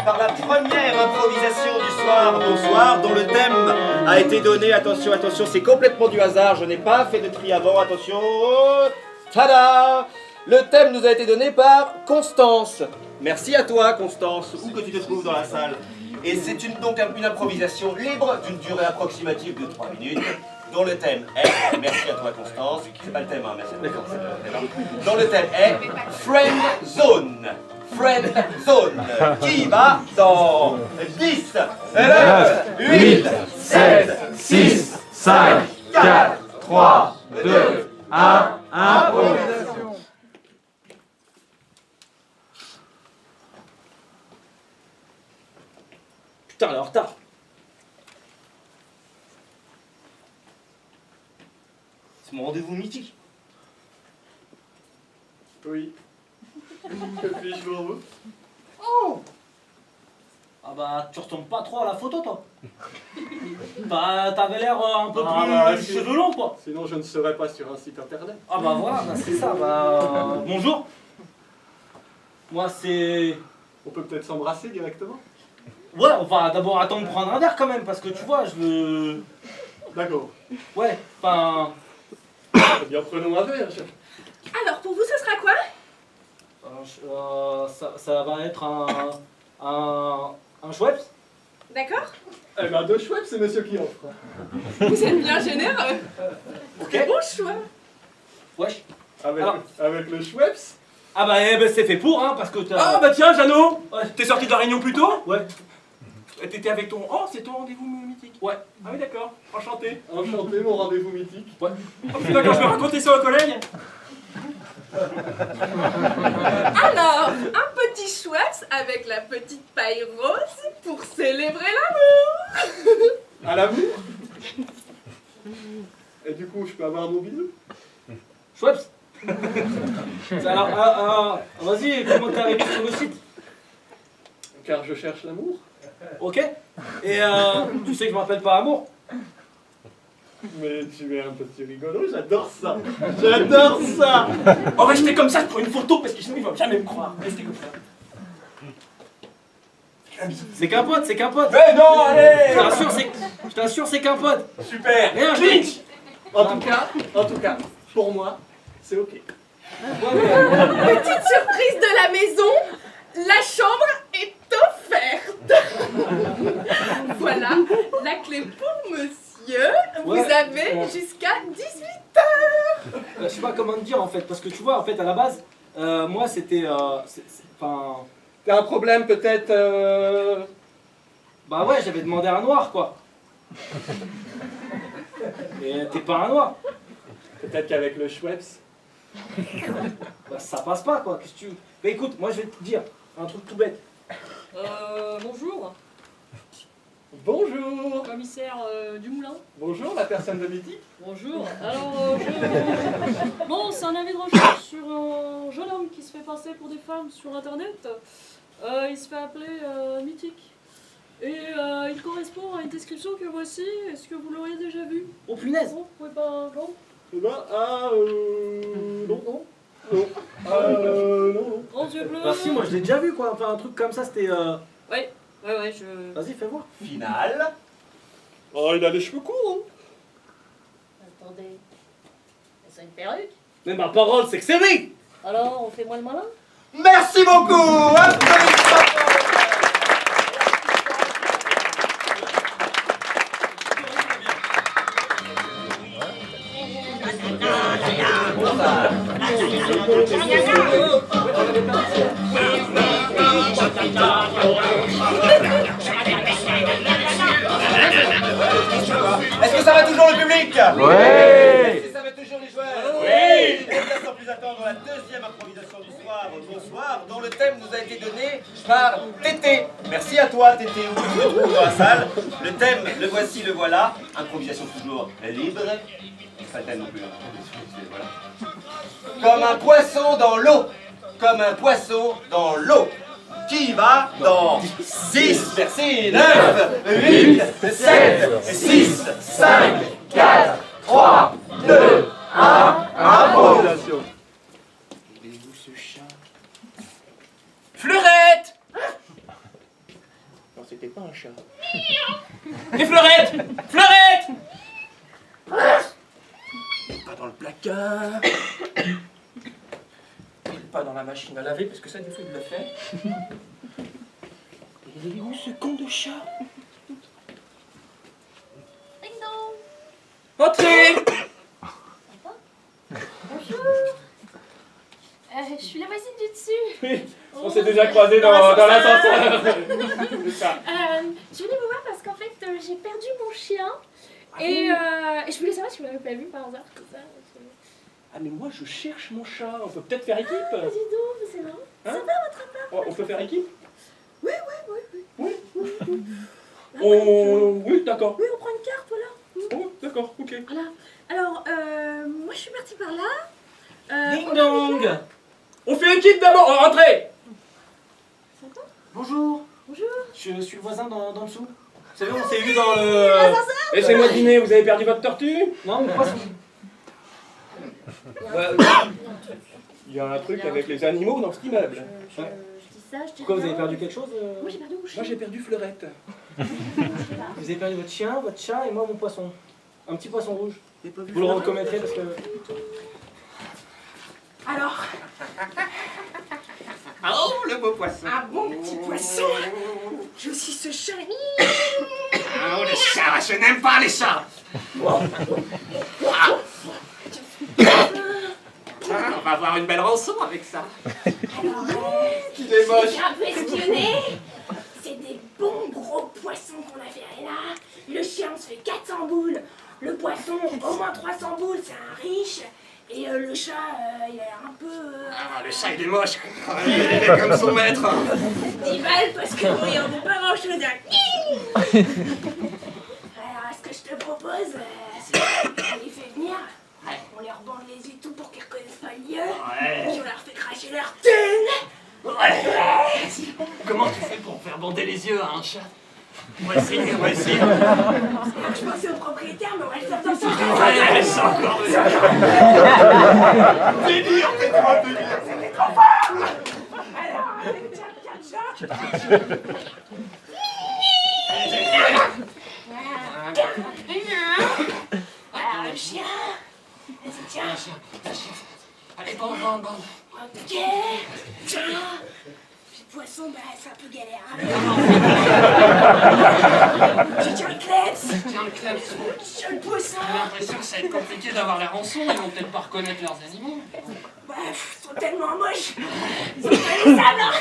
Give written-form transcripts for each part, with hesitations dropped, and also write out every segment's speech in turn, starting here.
par la première improvisation du soir, bonsoir, dont le thème a été donné, attention, attention, c'est complètement du hasard, je n'ai pas fait de tri avant, attention, tada! Le thème nous a été donné par Constance. Merci à toi, Constance, où que tu te trouves dans la salle. Et c'est donc une improvisation libre d'une durée approximative de 3 minutes, dont le thème est, merci à toi Constance, c'est pas le thème, hein, merci à toi, c'est le thème, dont le thème est Friend Zone. Friend Zone, qui va dans 10, 9, 8, 7, 6, 5, 4, 3, 2, 1, improvisation. Putain, elle est en retard. C'est mon rendez-vous mythique. Oui. Que puis-je pour vous? Oh! Ah bah, tu ressembles pas trop à la photo, toi. Bah, t'avais l'air un peu plus cheveux longs, quoi. Sinon, je ne serais pas sur un site internet. Ah bah voilà, bah, c'est ça, bah... bonjour. Moi, c'est... On peut peut-être s'embrasser directement? Ouais, on va d'abord attendre de prendre un verre, quand même, parce que, tu vois, je veux... D'accord. Ouais, enfin... Eh bien, prenons un verre, chef. Alors, pour vous, ce sera quoi? Ça va être un Schweppes. D'accord? Eh ben, 2 Schweppes, c'est monsieur qui offre. Vous êtes bien généreux. Ok. Bon choix. Wesh. Avec le Schweppes? Ah bah, c'est fait pour, hein, parce que t'as... Ah bah tiens, Jeannot, Ouais. t'es sorti de la réunion plus tôt? Ouais. T'étais avec ton... Oh, c'est ton rendez-vous mythique. Ouais. Ah oui, d'accord. Enchanté. Enchanté, mon rendez-vous mythique. Ouais. Oh putain, quand je vais raconter ça aux collègues. Alors, un petit Schweppes avec la petite paille rose pour célébrer l'amour. À l'amour? Et du coup, je peux avoir mon bisou? Schweppes. Alors, vas-y, comment t'es arrivé sur le site? Car je cherche l'amour. Ok. Et tu sais que je m'appelle pas Amour. Mais tu es un petit rigolo, j'adore ça. J'adore ça. Oh, restez comme ça, je prends une photo parce que sinon il va jamais me croire. Restez comme ça. C'est qu'un pote, c'est qu'un pote. Mais non, allez. Je t'assure, c'est qu'un pote. Super. Rien, Clinch. En tout cas, pour moi, c'est ok. Petite surprise de la maison, la chambre est offerte. Voilà, la clé pour monsieur. Vous Ouais. avez jusqu'à 18h. Je sais pas comment te dire en fait, parce que tu vois, en fait, à la base, moi c'était. Enfin. T'as un problème peut-être Bah ouais, j'avais demandé un noir quoi. Mais t'es pas un noir. Peut-être qu'avec le Schweppes. Bah ça passe pas quoi, qu'est-ce que tu. Bah écoute, moi je vais te dire un truc tout bête. Bonjour, Bonjour. commissaire du Moulin. Bonjour, la personne de mythique. Bonjour. Alors, bon, c'est un avis de recherche sur un jeune homme qui se fait passer pour des femmes sur Internet. Il se fait appeler Mythique. Et il correspond à une description que voici. Est-ce que vous l'auriez déjà vu? Oh punaise. Non, vous pouvez pas... Non. Eh ben, non. Non. Non. Grands yeux bleus. Bah si, moi je l'ai déjà vu quoi, enfin un truc comme ça c'était. Ouais, je... Vas-y, fais voir. Finale. Oh, il a les cheveux courts, Attendez. C'est une perruque? Mais ma parole, c'est que c'est oui. Alors, on fait moins le malin? Merci beaucoup. Applaudissements. Est-ce que ça va toujours le public? Oui. Est-ce que ça va toujours les joueurs? Oui. Et bien sans plus attendre, la deuxième improvisation du soir, bonsoir, dont le thème nous a été donné par Tété. Merci à toi Tété, où tu te trouves dans la salle. Le thème, le voici, le voilà. Improvisation toujours libre. Pas le thème non plus, hein. Voilà. Comme un poisson dans l'eau. Comme un poisson dans l'eau. Qui va dans 10, merci, 9, 8, 7, 6, 5, 4, 3, 2, 1, improvisation. Il est où ce chat? Fleurette! pas un chat. Et Fleurette! Fleurette! Pas dans le placard. Et pas dans la machine à laver, parce que ça, des fois, il le fait. Et il est où ce con de chat? Ding dong. Entrez! Bonjour. Je suis la voisine du dessus. Oui, on s'est déjà croisés dans l'ascenseur. C'est ça. Je venais vous voir parce qu'en fait, j'ai perdu mon chien. Et je voulais savoir si vous l'avez pas vu par hasard. Comme ça. Ah, mais moi, je cherche mon chat. On peut peut-être faire équipe? Ah, dis donc, c'est marrant. Hein? Ça va votre appart? On peut faire équipe? Oui. Oui. Oui, Oui, d'accord. on prend une carte, voilà. Oh, d'accord, ok. Voilà. Alors, moi, je suis partie par là. Ding dong! On fait équipe d'abord. Entrez! Sympa. Bonjour. Bonjour. Je suis le voisin dans le dessous. Vous savez, on s'est vu dans le... Laissez-moi deviner, vous avez perdu votre tortue? Non, mais poisson. Il y a un truc avec les animaux dans cet immeuble. Je dis ça, je dis Pourquoi vous rien. avez perdu quelque chose Moi, j'ai perdu mon chien. Moi, j'ai perdu Fleurette. Vous avez perdu votre chien, votre chat et moi mon poisson. Un petit poisson rouge. Vous le reconnaîtrez parce que... Alors, Oh, le beau poisson. un bon petit poisson. Je suis ce chat. Oh, les chats, je n'aime pas les chats. On va avoir une belle rançon avec ça. Alors, Il est moche. j'ai un peu espionné. C'est des bons gros poissons qu'on a fait là. Le chien, on se fait 400 boules. Le poisson, au moins 300 boules, c'est un riche. Et le chat, il est un peu... Ah, le chat, il est moche. Il est comme son maître. 10 balles parce que bon, il en vaut pas grand-chose. Hein. Alors, ce que je te propose, c'est qu'on les fait venir. On leur bande les yeux tout pour qu'ils reconnaissent pas le lieu. Ouais. Puis on leur fait cracher leur thune. Comment tu fais pour faire bander les yeux à un chat? On va essayer, on va essayer. Alors, je pensais au propriétaire, mais on va le faire dans son Ouais, c'est encore mieux. Délire, t'es trop délire. C'était trop fort. Alors, tiens, alors, le chien. Vas-y, tiens. Allez, bande. Ok. Tiens. Puis le poisson, bah, c'est un peu galère. Hein. Tu tiens le kleps. Tiens, le club, Tiens le poisson. j'ai l'impression que ça va être compliqué d'avoir la rançon. Ils vont peut-être pas reconnaître leurs animaux. Bah, ils sont tellement moches. Ils sont pas les sables. Hein.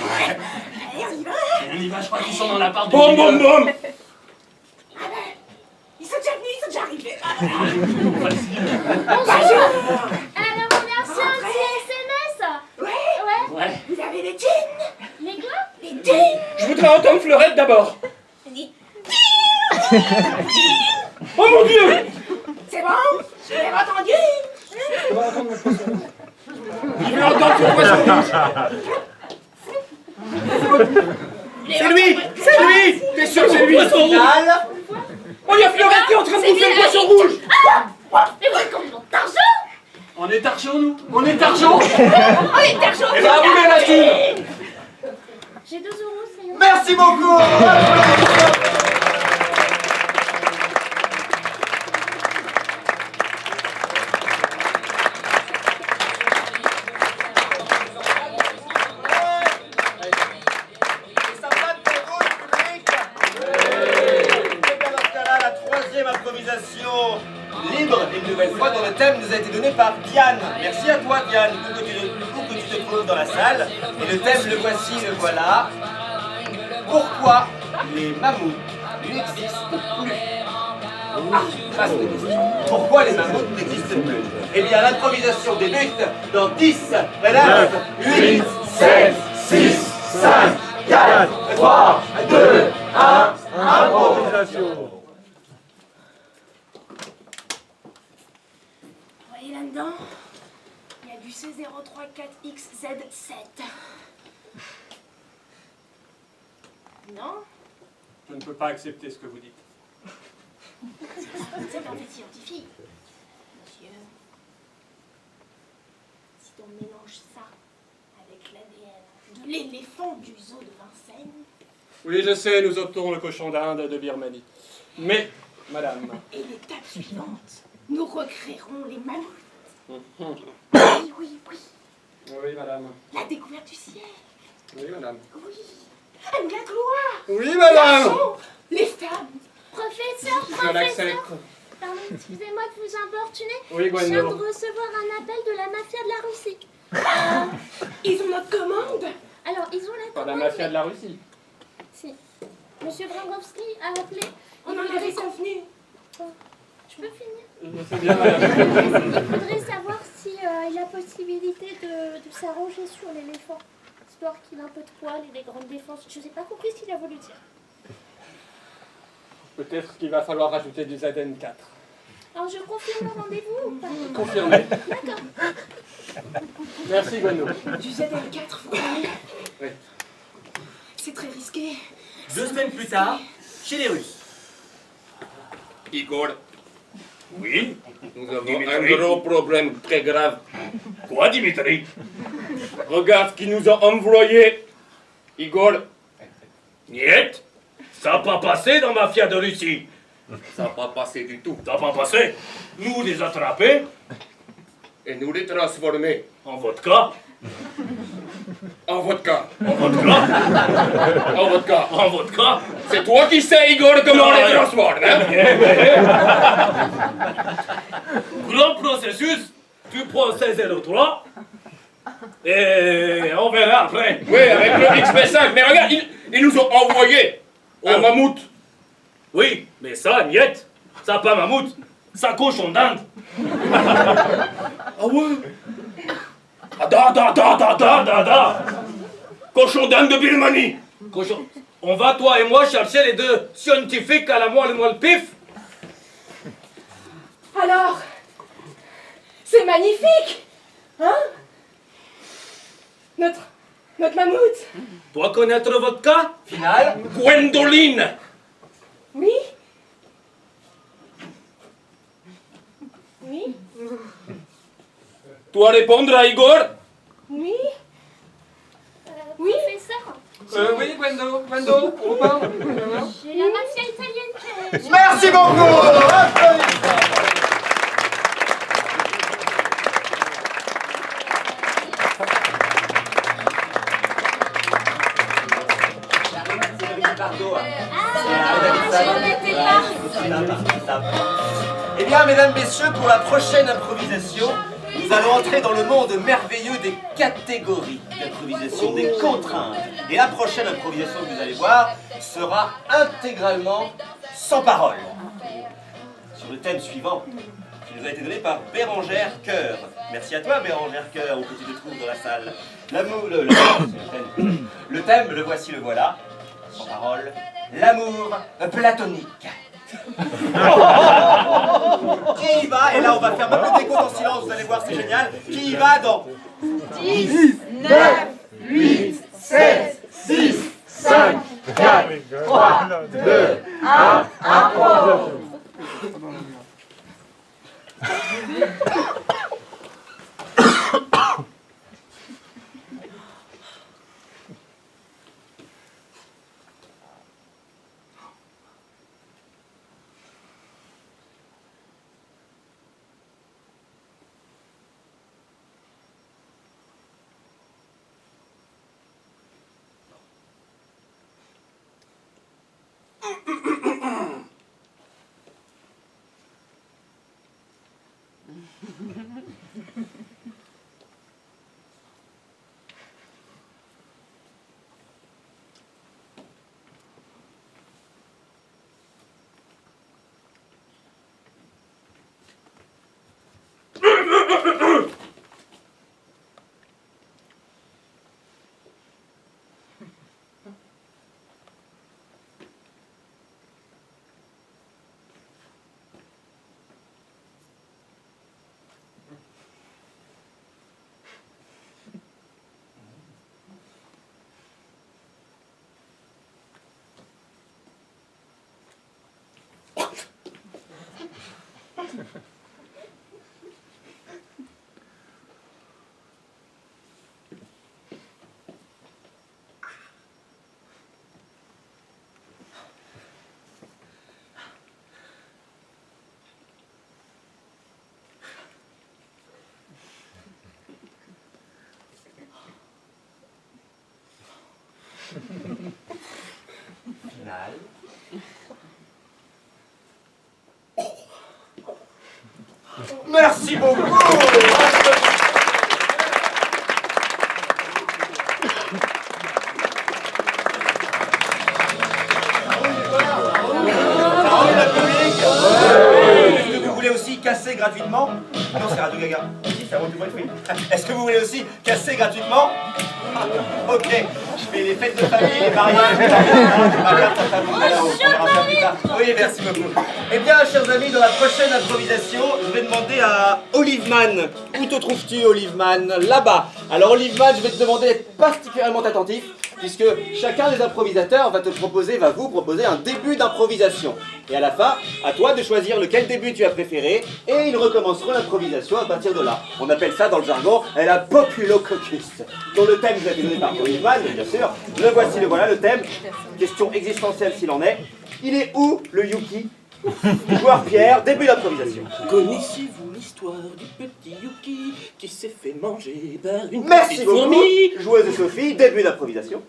Allez, on y va. On y va, je crois qu'ils sont dans l'appart du Boum, milieu. boum, boum. Ah bah, ils sont déjà venus, ils sont déjà arrivés. Ah, voilà. Bonjour. Alors, on a reçu un petit SMS. Ouais, Ouais. vous avez les jeans. Les quoi? Les jeans. Je voudrais entendre Fleurette d'abord. Les- Oh mon Dieu! C'est bon? Vous avez entendu? Il veut entendre son poisson rouge. C'est lui! C'est lui! T'es sûr que c'est lui? Final. Oh, il y a Fleurette qui est en train de bouffer le poisson rouge! Mais vous avez combien d'argent? On est argent, nous. On est argent. Oh, les targeons. Eh ben, vous met la thune! J'ai 2 euros, c'est bon. Merci beaucoup. La troisième improvisation libre, une nouvelle fois, dont le thème nous a été donné par Diane. Merci à toi, Diane, où que tu te trouves dans la salle. Et le thème, le voici, le voilà. Pourquoi les mammouths n'existent plus? Ah, vaste question. Pourquoi les mammouths n'existent plus? Eh bien, l'improvisation débute dans 10, 9, 8, 7, 6, 5, 4, 3, 2, 1, improvisation. Vous voyez là-dedans? Il y a du C034XZ7. Non? Je ne peux pas accepter ce que vous dites. C'est un fait scientifique. Monsieur, si on mélange ça avec l'ADN de l'éléphant du zoo de Vincennes, Oui, je sais, nous optons le cochon d'Inde de Birmanie. Mais, madame... Et l'étape suivante, nous recréerons les mammouths. Mhm. Oui, oui, oui. Oui, madame. La découverte du ciel. Oui, madame. Oui. La gloire. Oui, madame. L'argent, les femmes. Professeur, Je l'accepte. professeur. Pardon, excusez-moi de vous importuner. Oui, Je viens de Gwendo. recevoir un appel de la mafia de la Russie. Ils ont notre commande. Alors, ils ont la Pas la commande, mafia mais- de la Russie. Si. Monsieur Vrangowski a appelé. On en avait convenu. Je peux finir? Je sais bien, madame. Il faudrait savoir si il a la possibilité de s'arranger sur l'éléphant. Histoire qu'il a un peu de poil et des grandes défenses. Je n'ai pas compris ce qu'il a voulu dire. Peut-être qu'il va falloir rajouter du ZN4. Alors, je confirme le rendez-vous ou pas? Confirmé. D'accord. Merci, Gwendo. Du ZL4, vous voyez. Oui. C'est très risqué. 2 semaines plus tard, chez les Russes. Igor, Oui. nous avons Dimitri. un gros problème très grave. Quoi, Dimitri? Regarde ce qu'ils nous ont envoyé. Igor, Niet. Ça n'a pas passé dans Mafia de Russie. ça n'a pas passé du tout. Ça n'a pas passé. Nous les attraper Et nous les transformer en vodka. en vodka. En vodka. En vodka. En vodka. C'est toi qui sais, Igor, comment on Ah, les ouais. transforme, hein? Grand processus. Tu prends 1603. Et on verra après. Oui, avec le XP5. Mais regarde, ils nous ont envoyé un Oh. mammouth. Oui, mais ça, niet. Ça pas mammouth. Ça cochon d'Inde. Ah ouais? Ah, da. Cochon d'Inde de Birmanie. Cochon. On va, toi et moi, chercher les 2 scientifiques à la moelle pif. Alors, c'est magnifique. Hein? Notre mammouth. Toi connaître votre cas? Finale. Gwendoline. Oui. Oui. Toi répondre à Igor? Oui. Professeur, Oui, Gwendo, on parle. j'ai la mafia italienne qui Merci beaucoup. Eh bien, mesdames, messieurs, pour la prochaine improvisation, nous allons entrer dans le monde merveilleux des catégories d'improvisation, des contraintes. Et la prochaine improvisation que vous allez voir sera intégralement sans parole. Sur le thème suivant, qui nous a été donné par Bérangère Coeur. Merci à toi, Bérangère Coeur, où que tu te trouves dans la salle. L'amour, le thème, le voici, le voilà. Sans parole, l'amour platonique. Qui y va, et là on va faire même le décompte en silence, vous allez voir, c'est génial. Qui y va dans 10, 9, 8, 7, 6, 5, 4, 3, 2, 1, impro. Finale. Merci beaucoup. Est-ce que vous voulez aussi casser gratuitement? Non, c'est Radio Gaga. Si, ça vaut du bruit. Est-ce que vous voulez aussi casser gratuitement? Ok, je fais les fêtes de famille, les mariages, on verra ça plus tard. Oui, merci beaucoup. Eh bien, chers amis, dans la prochaine improvisation, je vais demander à Oliveman. Où te trouves-tu, Oliveman? Là-bas. Alors, Oliveman, je vais te demander d'être particulièrement attentif, puisque chacun des improvisateurs va vous proposer un début d'improvisation. Et à la fin, à toi de choisir lequel début tu as préféré, et ils recommenceront l'improvisation à partir de là. On appelle ça dans le jargon la populococcus, dont le thème vous a été donné par Oliveman, bien sûr. Le voici, le voilà, le thème. Question existentielle s'il en est. Il est où le Yuki? Joueur Pierre, début d'improvisation. Connaissez-vous l'histoire du petit Yuki qui s'est fait manger par une Merci petite beaucoup. fourmi? Joueuse de Sophie, début d'improvisation.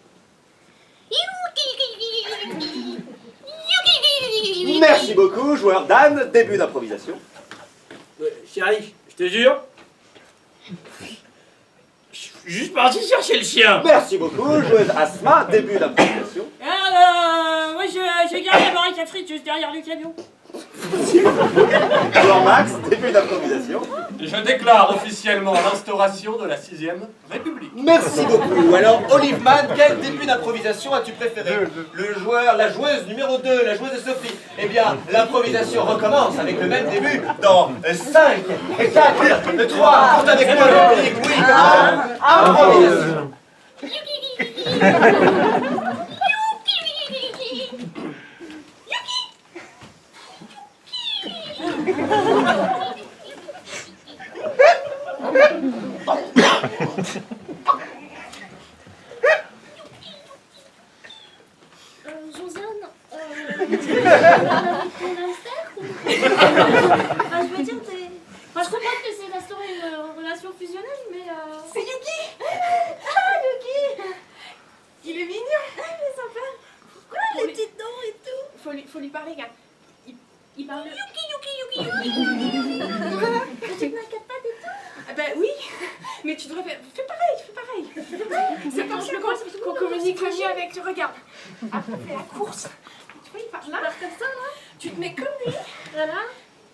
Merci beaucoup. Joueur Dan, début d'improvisation. Chérie, je te jure, je suis juste parti chercher le chien. Merci beaucoup. Joueuse Asma, début d'improvisation. Moi je garde la baraque à frites juste derrière le camion. Joueur Max, début d'improvisation. Je déclare officiellement l'instauration de la 6ème République. Merci beaucoup. Alors, Oliveman, quel début d'improvisation as-tu préféré? La joueuse numéro 2, la joueuse de Sophie. Eh bien, l'improvisation recommence avec le même début dans 5, 4, 3, compte avec moi le public. Oui, improvisation. Josiane, ton hamster ou... je veux dire, je comprends que c'est restaurer une relation fusionnelle, mais... C'est Yuki. Ah, Yuki. Il est mignon. Il est sympa. Pourquoi les petites dents et tout? Faut lui parler, gars. Il parle... Yuki. Tu m'inquiètes pas du tout? Ah bah oui, mais tu devrais faire... Fais pareil. C'est comme ça qu'on communique le mieux avec... Regarde. Après, on fait la course. Tu vois, il part là. Comme ça, là? Tu te mets comme lui. Voilà.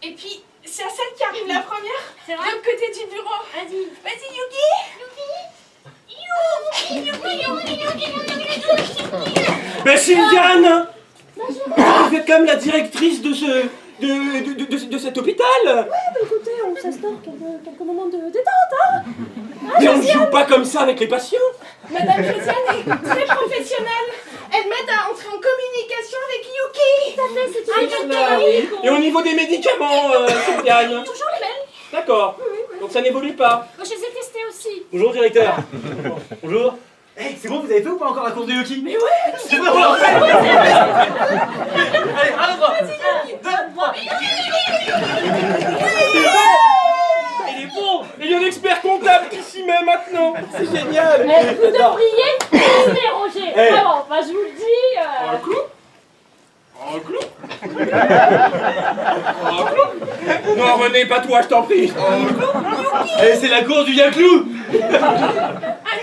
Et puis, c'est à celle qui arrive la première. C'est De vrai? l'autre côté du bureau. Vas-y. Vas-y, Yuki. Mais Sylviane, vous êtes comme la directrice de cet hôpital. Bah écoutez, on s'instaure quelques moments de détente, hein. Mais on ne joue pas comme ça avec les patients. Madame Josiane est très professionnelle. Elle m'aide à entrer en communication avec Yuki. Tout à fait, c'est une Oui. Et au niveau des médicaments, Sylviane? Toujours les mêmes. D'accord. Donc ça n'évolue pas. Moi, je les ai testés aussi. Bonjour, directeur. Bonjour. Hey, c'est bon, vous avez fait ou pas encore la course de Yuki? Mais ouais. C'est bon, on fait. Allez, un, 3, 2, 3. Il est bon. Il y a un expert comptable qui s'y met maintenant. C'est génial. Vous devriez tester, Roger. Hey. Vraiment, je vous le dis. Un clou? Un clou? Un clou? Non, René, pas toi, je t'en prie. Eh, c'est la course du Yaclou. Un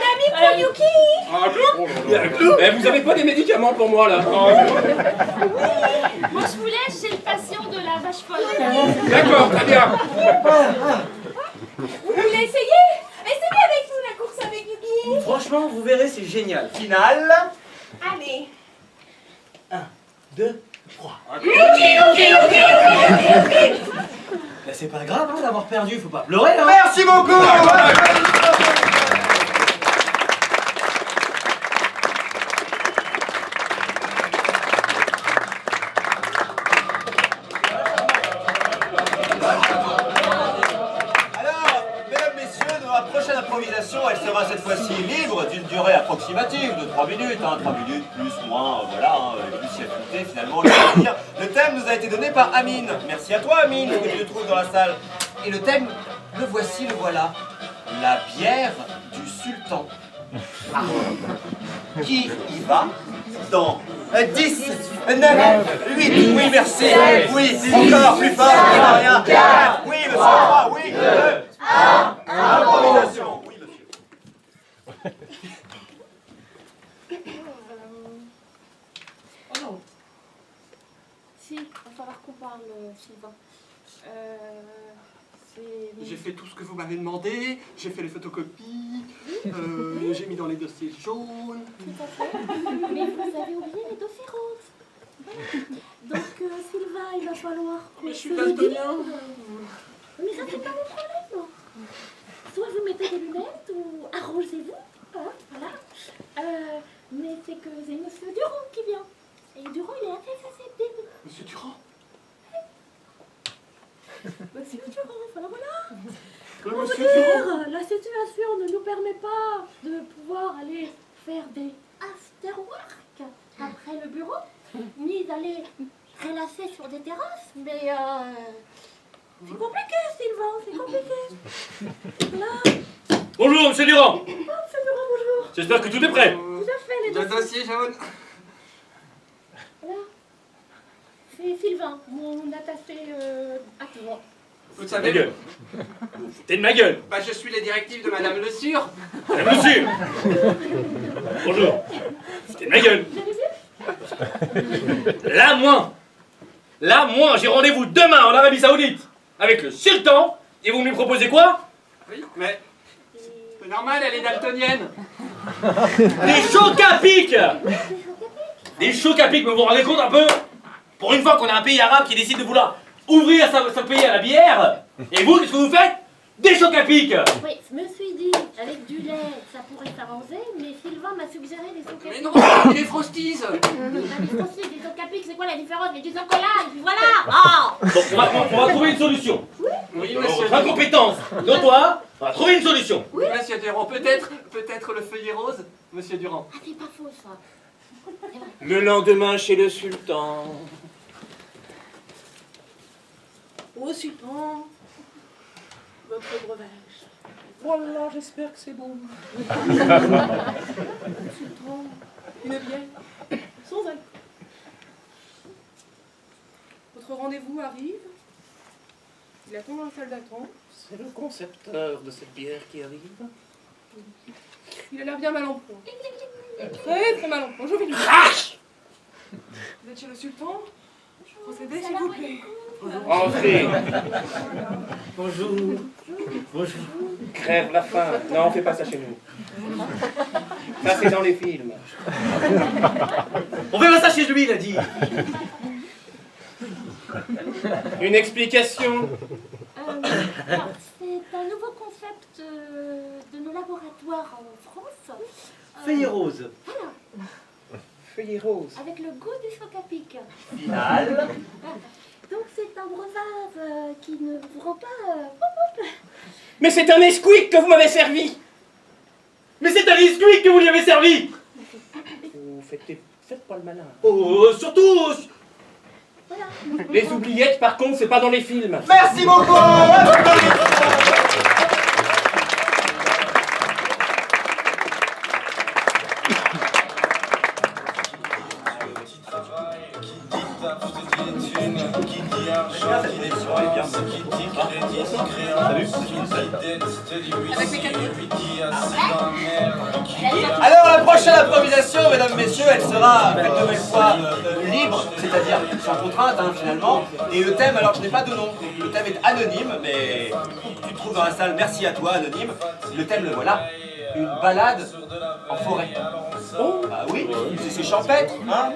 ami pour Yuki. Un clou? Yaclou? Eh, vous avez pas des médicaments pour moi, là? Moi, je vous laisse chez le patient de la vache folle. D'accord, très bien. Vous voulez essayer? Essayez avec nous la course avec Yuki. Franchement, vous verrez, c'est génial. Finale. Allez. 2, 3. Bah, c'est pas grave hein, d'avoir perdu, faut pas pleurer hein. Merci beaucoup. Prochaine improvisation, elle sera cette fois-ci libre d'une durée approximative de 3 minutes, 3 minutes plus, moins, voilà, plus s'y ajouter finalement. Le thème nous a été donné par Amine. Merci à toi Amine, que tu te trouves dans la salle. Et le thème, le voici, le voilà. La bière du sultan. Qui y va dans 10, 9, 8, oui merci, oui, encore plus fort, rien, 4, oui monsieur, 3, oui, 2, 1, improvisation, oui monsieur. Oh non. Si, il va falloir qu'on parle, Sylvain. J'ai fait tout ce que vous m'avez demandé, j'ai fait les photocopies, j'ai mis dans les dossiers jaunes. Tout à fait. Mais vous avez oublié les dossiers roses. Voilà. Donc, Sylvain, il va falloir qu'on Mais je suis se daltonien. Mais ça, c'est pas mon problème. Soit vous mettez des lunettes ou arrangez-vous. Hein, voilà. Mais c'est que c'est Monsieur Durand qui vient. Et Durand, il est assez susceptible. Monsieur Durand? Monsieur Durand, voilà, voilà. Monsieur Monsieur Durand? la situation ne nous permet pas de pouvoir aller faire des after-work après le bureau, ni d'aller relasser sur des terrasses, mais c'est compliqué, Sylvain, c'est compliqué. Là, Bonjour, monsieur Durand. oh, Monsieur Durand, bonjour. J'espère que tout est prêt. Tout à fait, les Le dossiers. dossier jaune. Voilà. C'est Sylvain, mon attaché à toi. Vous Ma savez, gueule. T'es de ma gueule. bah, je suis les directives de Madame Le Sûr. Madame monsieur. Bonjour. T'es de ma gueule. Vous avez vu? Là, moi, j'ai rendez-vous demain en Arabie Saoudite avec le sultan. Et vous me proposez quoi? Oui, mais c'est normal, elle est daltonienne. Des chocs à pic. Des chocs à pic, mais vous vous rendez compte un peu? Pour une fois qu'on a un pays arabe qui décide de vouloir ouvrir sa pays à la bière, et vous, qu'est-ce que vous faites? Des chocs à pic. Oui, je me suis dit, avec du lait, ça pourrait s'arranger, mais Sylvain m'a suggéré des Mais socapiques. non, les frosties. Les frosties, des socapiques, c'est quoi la différence? Mais du chocolat, et puis voilà. Ah. Bon, on va trouver une solution. Oui, monsieur. Votre incompétence notoire, on va trouver une solution. Oui, monsieur Durand, peut-être le feuillet rose, monsieur Durand. Ah, c'est pas faux, ça. C'est vrai. Le lendemain chez le sultan. Ô sultan, votre breuvage. Voilà, j'espère que c'est bon. Sultan, une bière, sans alcool. Votre rendez-vous arrive. Il attend dans la salle d'attente. C'est le concepteur de cette bière qui arrive. Il a l'air bien mal en point. Très très mal en point. Je vais lui dire. Vous êtes chez le sultan? Procédez, s'il vous plaît. Entrez. Bonjour. Bonjour. Crève la faim. Non, on fait pas ça chez nous. Ça, c'est dans les films. On fait pas ça chez lui, il a dit. Une explication? Alors, c'est un nouveau concept de nos laboratoires en France. Feuillet rose. Voilà, Feuillet rose. avec le goût du choc-à-pic. Final. Donc, c'est un breuvage qui ne vous rend pas... Mais c'est un Nesquik que vous m'avez servi. Mais c'est un Nesquik que vous lui avez servi. Vous faites pas le malin. Oh, surtout. Voilà. Les oubliettes, par contre, c'est pas dans les films. Merci beaucoup. Alors la prochaine improvisation, mesdames, messieurs, elle sera une nouvelle fois libre, c'est-à-dire sans contrainte finalement. Et le thème, alors je n'ai pas de nom, le thème est anonyme, mais tu trouves dans la salle, merci à toi anonyme, le thème le voilà, une balade en forêt. Oh, bah oui, c'est champêtre, hein.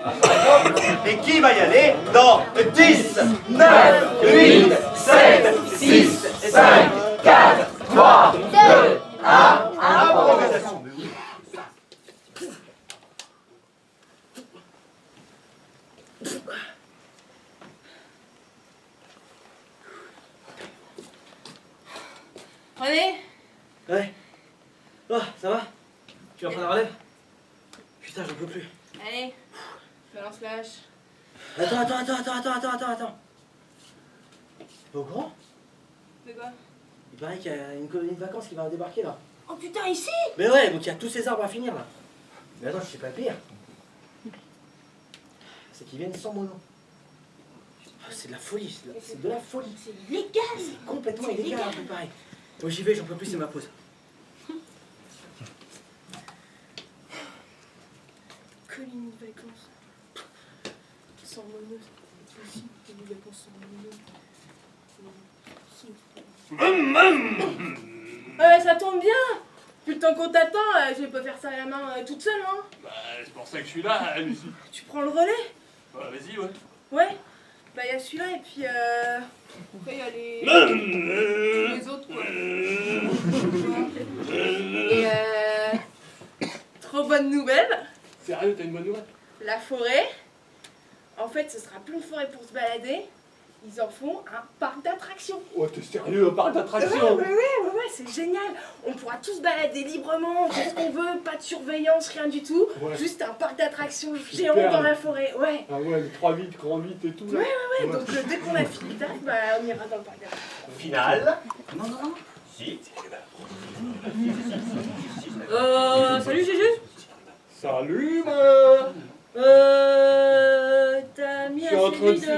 Et qui va y aller dans 10, 9, 8, 7, 6, 5, 4, 3, 2, 1, improvisation. René, Ouais. Oh, ça va? Tu vas prendre la relève? Putain, j'en peux plus. allez, balance lâche. Attends. T'es au courant? De quoi? Il paraît qu'il y a une colonie de vacances qui va débarquer là. Oh putain, ici? Mais ouais, donc il y a tous ces arbres à finir là. Mais attends, je sais pas pire. C'est qu'ils viennent sans mon nom. Ah, c'est de la folie, c'est de la folie. C'est illégal. C'est complètement illégal, un peu pareil. Bon, j'y vais, j'en peux plus, c'est ma pause. Colline une vacances. Sans mono. Aussi, une vacances sans mono. Ça tombe bien. Depuis le temps qu'on t'attend, je vais pas faire ça à la main toute seule, hein. Bah, c'est pour ça que je suis là, Lucie. Tu prends le relais? Bah, vas-y, ouais. Ouais. Bah, il y a celui-là et puis après, il y a les autres, quoi. Et trop bonne nouvelle. Sérieux, t'as une bonne nouvelle? La forêt. En fait, ce sera plus une forêt pour se balader. Ils en font un parc d'attractions. Oh, t'es sérieux, un parc d'attractions? Ouais, c'est génial. On pourra tous se balader librement, faire ce qu'on veut, pas de surveillance, rien du tout. Ouais. Juste un parc d'attractions Super. géant dans la forêt, ouais. Ah ouais, les 3 vitres, grand vite et tout là. Ouais, donc dès qu'on a fini le taf, bah, on ira dans le parc d'attractions. Finale. Non. Si. Salut Jésus. Salut, T'as mis Je suis en train Sylvie de- de...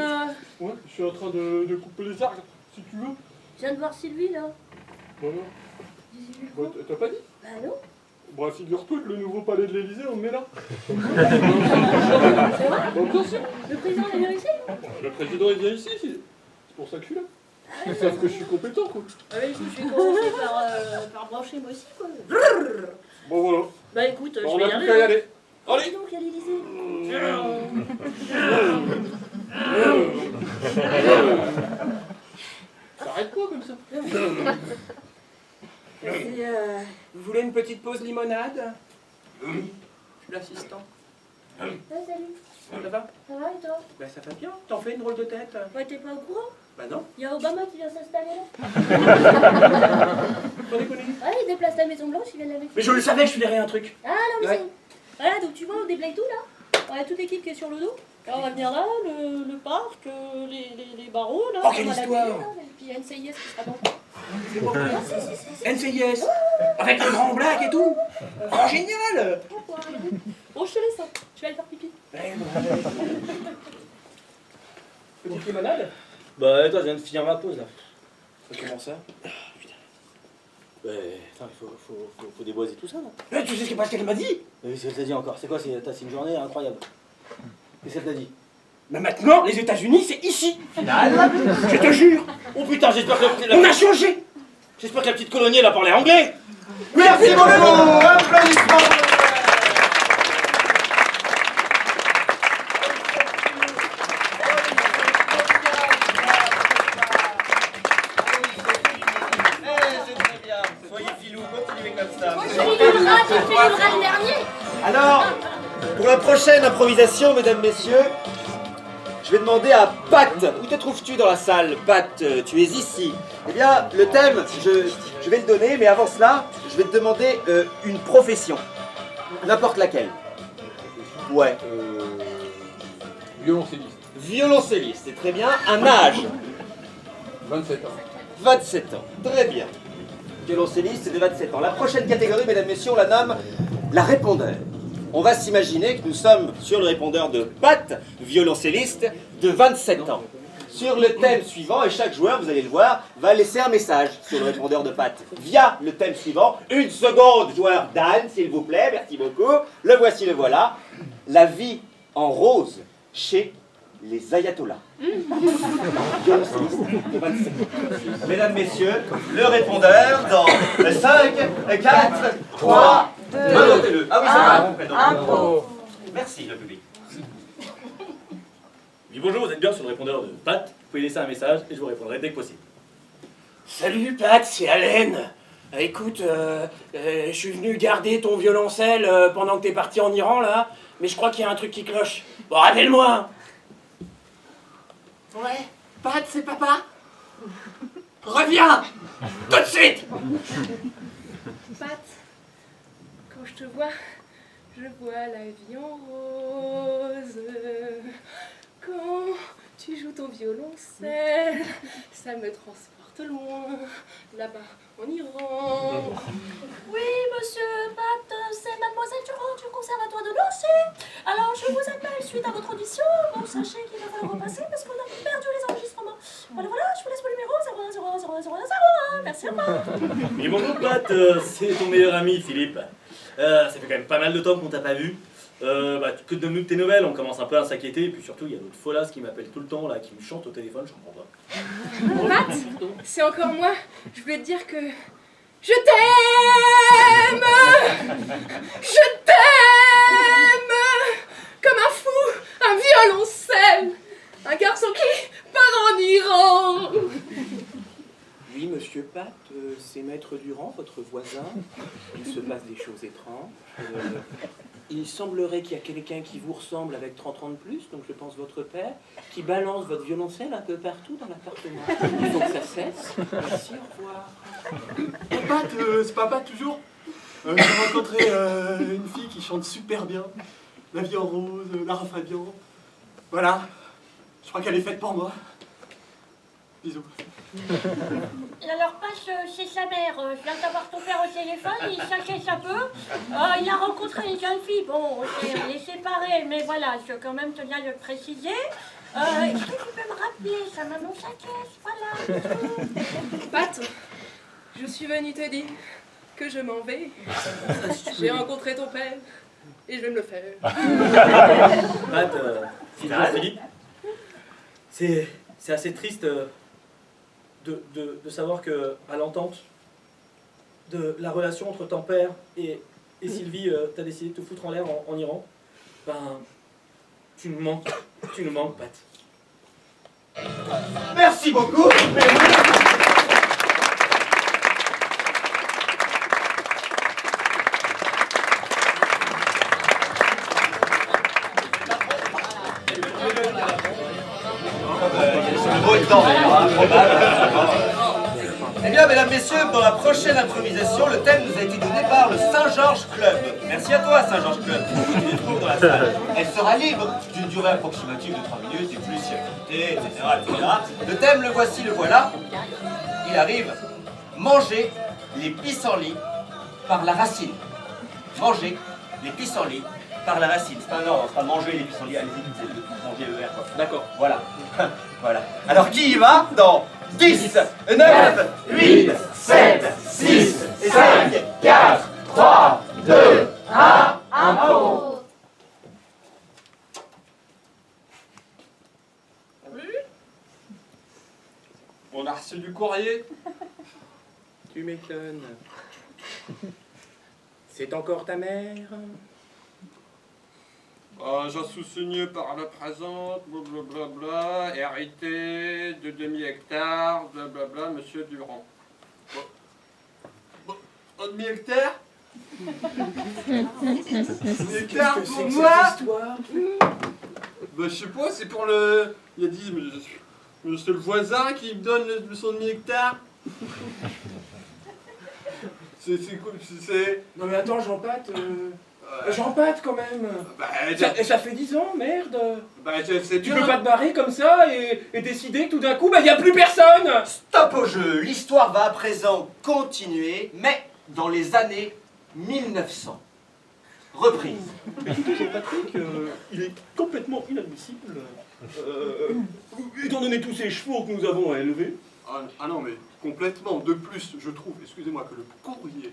Ouais, je suis en train de couper les arbres, si tu veux. Je viens de voir Sylvie là. Bah non. Bah, t'as pas dit? Bah non. Bah figure-toi que le nouveau palais de l'Elysée, on le met là. C'est vrai? Bah bien sûr. Le président est venu ici? Le président il vient ici, c'est pour ça que je suis là. Ils savent que je suis compétent quoi. Ah bah écoute, je vais commencer par brancher moi aussi quoi. Bon voilà. Bah écoute, Bah, je on vais y a plus aller. qu'à y hein. aller. Allez. Donc à l'Élysée. Ça arrête pas comme ça. Vous voulez une petite pause limonade? Je suis l'assistant. Ouais, salut. Ça va? Ça va et toi? Ben ça va bien. T'en fais une drôle de tête? Ouais, t'es pas au courant? Bah non. Il y a Obama qui vient s'installer là. Sans déconner. Ouais, il déplace la Maison Blanche, il vient de la mettre. Mais je le savais, je lui verrais un truc. Ah non, mais Ouais. c'est... Voilà, donc tu vois, on déblaye tout là. On a toute l'équipe qui est sur le dos. Alors on va venir là, le parc, les barreaux là. Oh, quelle on va la histoire. télé, là, et puis il y a NCIS qui sera dans le parc. C'est pas vrai. Si. NCIS. Avec le grand black et tout. Oh génial. Bon, je te laisse, hein. Je vais aller faire pipi. Petite limonade? Bah, attends, je viens de finir ma pause là. Comment ça? Attends, il faut déboiser tout ça là. Mais tu sais pas ce qu'elle m'a dit? Mais qu'est-ce qu'elle t'a dit encore? C'est quoi? C'est une journée incroyable. Qu'est-ce qu'elle t'a dit? Mais maintenant, les États-Unis, c'est ici. Finale. Je te jure. Oh putain, j'espère que On a changé. j'espère que la petite coloniale a parlé anglais. Merci beaucoup. Applaudissements. Soyez filous, continuez comme ça. J'ai fait le dernier. Alors, pour la prochaine improvisation, mesdames, messieurs, je vais demander à Pat. Où te trouves-tu dans la salle, Pat? Tu es ici. Eh bien, le thème, je vais le donner, mais avant cela, je vais te demander une profession. N'importe laquelle. Ouais. Violoncelliste. Violoncelliste, c'est très bien. Un âge? 27 ans. 27 ans. Très bien. Violoncelliste de 27 ans. La prochaine catégorie, mesdames, messieurs, on la nomme la répondeur. On va s'imaginer que nous sommes sur le répondeur de Pat, violoncelliste de 27 ans. Sur le thème suivant, et chaque joueur, vous allez le voir, va laisser un message sur le répondeur de Pat via le thème suivant. Une seconde, joueur Dan, s'il vous plaît, merci beaucoup. Le voici, le voilà. La vie en rose chez les ayatollahs. Violoncelliste de 27 ans. Mesdames, messieurs, le répondeur dans 5, 4, 3, 2, notez-le. Ah oui, ça va. Impro. Merci, le public. Oui, bonjour, vous êtes bien sur le répondeur de Pat. Vous pouvez laisser un message et je vous répondrai dès que possible. Salut Pat, c'est Allen. Écoute, je suis venu garder ton violoncelle pendant que t'es parti en Iran là, mais je crois qu'il y a un truc qui cloche. Bon, rappelle-moi. Ouais, Pat, c'est papa. Reviens tout de suite. Pat, quand je te vois la vie en rose. Quand tu joues ton violoncelle, ça me transporte partent loin, là-bas en Iran. Oui, monsieur Pat, c'est mademoiselle Durand du Conservatoire de Nancy. Alors, je vous appelle suite à votre audition. Bon, sachez qu'il va falloir repasser parce qu'on a perdu les enregistrements. Voilà, je vous laisse mon numéro 01010101. Merci, au revoir. Mais bonjour Pat, c'est ton meilleur ami Philippe. Ça fait quand même pas mal de temps qu'on t'a pas vu. Que donne-nous de tes nouvelles, on commence un peu à s'inquiéter, et puis surtout il y a d'autres folasses qui m'appellent tout le temps, là, qui me chantent au téléphone, je comprends pas. Pat, c'est encore moi. Je voulais te dire que je t'aime. Je t'aime comme un fou, un violoncelle, un garçon qui part en Iran. Oui, monsieur Pat, c'est Maître Durand, votre voisin. Il se passe des choses étranges. Il semblerait qu'il y a quelqu'un qui vous ressemble avec 30 ans de plus, donc je pense votre père, qui balance votre violoncelle un peu partout dans l'appartement. Il faut que ça cesse. Merci, au revoir. Pat, c'est pas Pat toujours. J'ai rencontré une fille qui chante super bien. La vie en rose, Lara Fabian. Voilà. Je crois qu'elle est faite pour moi. Bisous. Alors, passe chez sa mère. Je viens d'avoir ton père au téléphone, il s'inquiète un peu. Il a rencontré une jeune fille. Bon, on est séparés, mais voilà, je veux quand même tenir à le préciser. Est-ce que tu peux me rappeler? Ça m'annonce la caisse, voilà. Pat, je suis venue te dire que je m'en vais. J'ai rencontré ton père et je vais me le faire. Pat, Philippe, c'est assez triste de savoir que, à l'entente de la relation entre ton père et Sylvie, t'as décidé de te foutre en l'air en Iran. Ben, tu nous manques, Pat. Merci beaucoup. Eh bien, mesdames, messieurs, pour la prochaine improvisation, le thème nous a été donné par le Saint-Georges Club. Merci à toi, Saint-Georges Club. Tu les trouves dans la salle. Elle sera libre d'une durée approximative de 3 minutes, et plus si activité, etc., Le thème, le voici, le voilà. Il arrive. Manger les pissenlits par la racine. Manger les pissenlits par la racine. C'est pas un ordre, c'est pas manger les pissenlits, allez-y, c'est manger le verre, quoi. D'accord. Voilà. Voilà. Alors qui y va dans 10, 9, 8, 7, 6, 5, 4, 3, 2, 1, impro. On a reçu du courrier. Tu m'étonnes. C'est encore ta mère? J'en suis signé par la présente, blablabla, hérité de demi-hectare, blablabla, monsieur Durand. Un demi-hectare? Demi-hectare pour moi? Je sais pas, c'est pour le... Il a dit, c'est le voisin qui me donne son demi-hectare. C'est... Non mais attends, Jean-Pat, Jean-Pat quand même. Ça fait 10 ans, merde. Tu peux pas te barrer comme ça et décider que tout d'un coup, il n'y a plus personne. Stop au jeu. L'histoire va à présent continuer, mais dans les années 1900. Reprise. Écoutez, Jean-Patrick, il est complètement inadmissible, étant donné tous ces chevaux que nous avons à élever. Ah non, mais complètement. De plus, je trouve, excusez-moi, que le courrier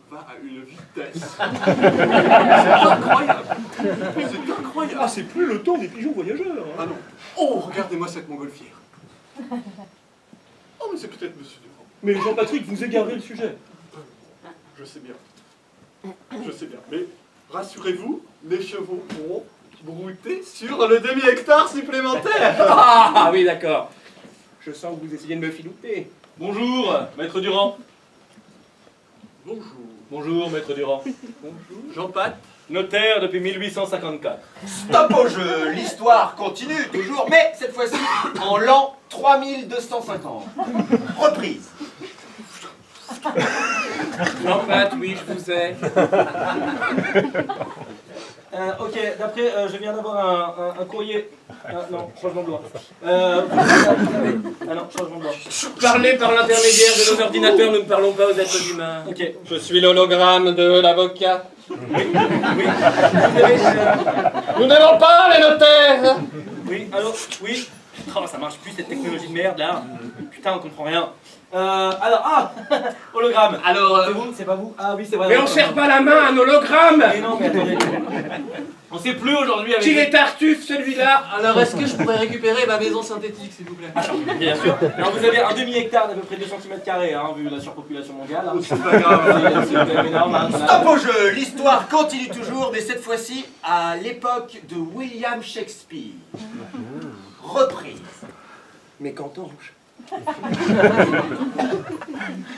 va à une vitesse. C'est incroyable. C'est incroyable. Ah, c'est plus le temps des pigeons voyageurs. Ah non. Oh, regardez-moi cette montgolfière. Oh, mais c'est peut-être monsieur Durand. Mais Jean-Patrick, vous égarez le sujet. Je sais bien. Je sais bien. Mais rassurez-vous, les chevaux pourront brouter sur le demi-hectare supplémentaire. Ah oui, d'accord. Je sens que vous essayez de me filouter. Bonjour, Maître Durand. Bonjour. Bonjour, Maître Durand. Bonjour. Jean-Pat. Notaire depuis 1854. Stop au jeu. L'histoire continue toujours, mais cette fois-ci en l'an 3250. Reprise. Jean-Pat, oui, je vous ai. Ok, d'après, je viens d'avoir un courrier. Non, changement de loi. Ah non, changement de loi. Parlez par l'intermédiaire de nos ordinateurs, nous ne parlons pas aux êtres humains. Ok. Je suis l'hologramme de l'avocat. Oui. Vous avez, Nous n'aimons pas les notaires. Oui, allô. Oui. Oh, ça marche plus cette technologie de merde là. Putain, on comprend rien. Alors, hologramme. Alors, c'est vous, c'est pas vous? Ah oui, c'est vrai. mais on serre pas la main à un hologramme. Mais non, mais attendez. On sait plus aujourd'hui avec. Qu'il est Tartuffe celui-là. Alors, est-ce que je pourrais récupérer ma maison synthétique, s'il vous plaît? Bien sûr. Alors vous avez un demi-hectare d'à peu près 2 cm², hein, vu la surpopulation mondiale. Hein. C'est pas grave. C'est quand même énorme. Hein, Stop au jeu. L'histoire continue toujours, mais cette fois-ci à l'époque de William Shakespeare. Reprise. Mais qu'entends-je?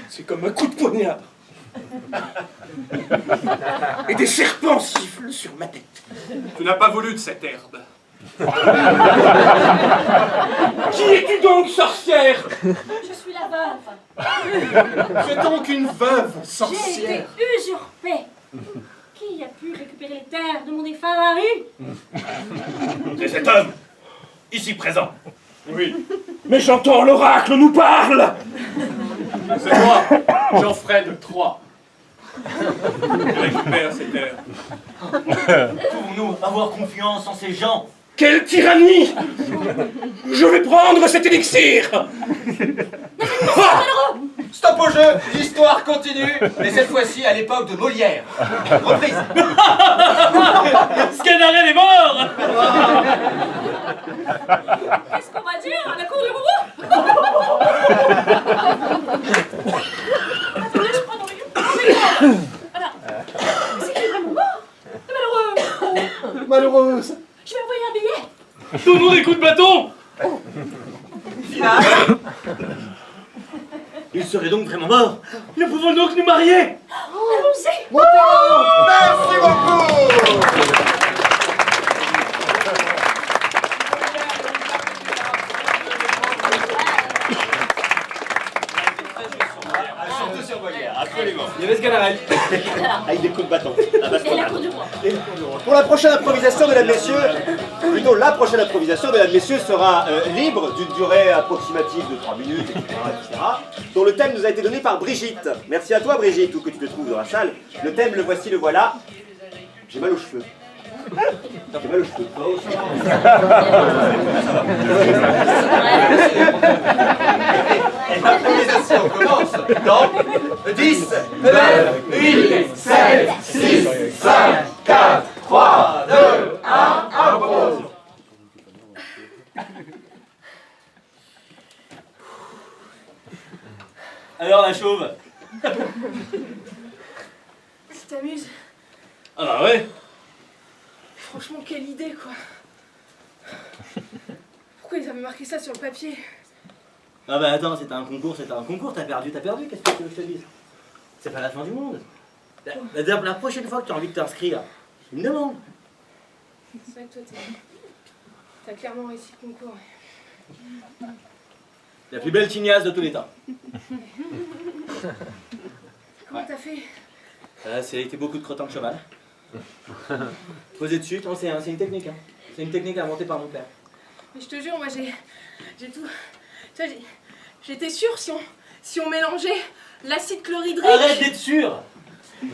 C'est comme un coup de poignard. Et des serpents sifflent sur ma tête. Tu n'as pas voulu de cette herbe. Qui es-tu donc, sorcière? Je suis la veuve. C'est donc une veuve J'ai sorcière. été usurpée. Qui a pu récupérer les terres de mon défunt mari? C'est cet homme, ici présent. Oui. Mais j'entends l'oracle nous parle. C'est moi, Jean-Fred III. Je récupère ces terres. Pouvons-nous avoir confiance en ces gens? Quelle tyrannie! Je vais prendre cet élixir. Stop au jeu. L'histoire continue, mais cette fois-ci à l'époque de Molière. Reprise. Scanarelle est mort. Qu'est-ce qu'on va dire à la cour du roi? Attendez, je prends dans les... Voilà. C'est qui est vraiment mort? Malheureux. Malheureuse. Je vais envoyer un billet. Donnons des coups de bâton. Finale. Il serait donc vraiment mort. Nous pouvons donc nous marier. Allons-y. Merci beaucoup. Surtout sur Molière, absolument. Il y avait Scanarelle. Avec des coups de bâton. La Et la bastonnade. cour du roi. Pour la prochaine improvisation, mesdames, messieurs, plutôt la prochaine improvisation, mesdames, messieurs, sera libre d'une durée approximative de 3 minutes, etc., dont le thème nous a été donné par Brigitte. Merci à toi, Brigitte, où que tu te trouves dans la salle. Le thème, le voici, le voilà. J'ai mal aux cheveux. J'ai mal aux cheveux. Et l'improvisation commence dans 10, 9, 8, 7, 6, 5, 4, 3, 2, 1, impose. Alors la chauve. Tu t'amuses? Ah bah ouais. Franchement, quelle idée, quoi. Pourquoi ils avaient marqué ça sur le papier? Ah bah attends, c'était un concours, t'as perdu, qu'est-ce que tu veux que je te dise? C'est pas la fin du monde. La prochaine fois que tu as envie de t'inscrire, tu me demandes. C'est vrai que toi, t'as clairement réussi le concours. La plus belle tignasse de tous les temps. Comment t'as fait? C'était beaucoup de crottins de cheval. Poser dessus, non, c'est une technique. Hein. C'est une technique inventée par mon père. Mais je te jure, moi, j'ai tout... Tu vois, j'étais sûre si on mélangeait l'acide chlorhydrique... Arrête d'être sûr.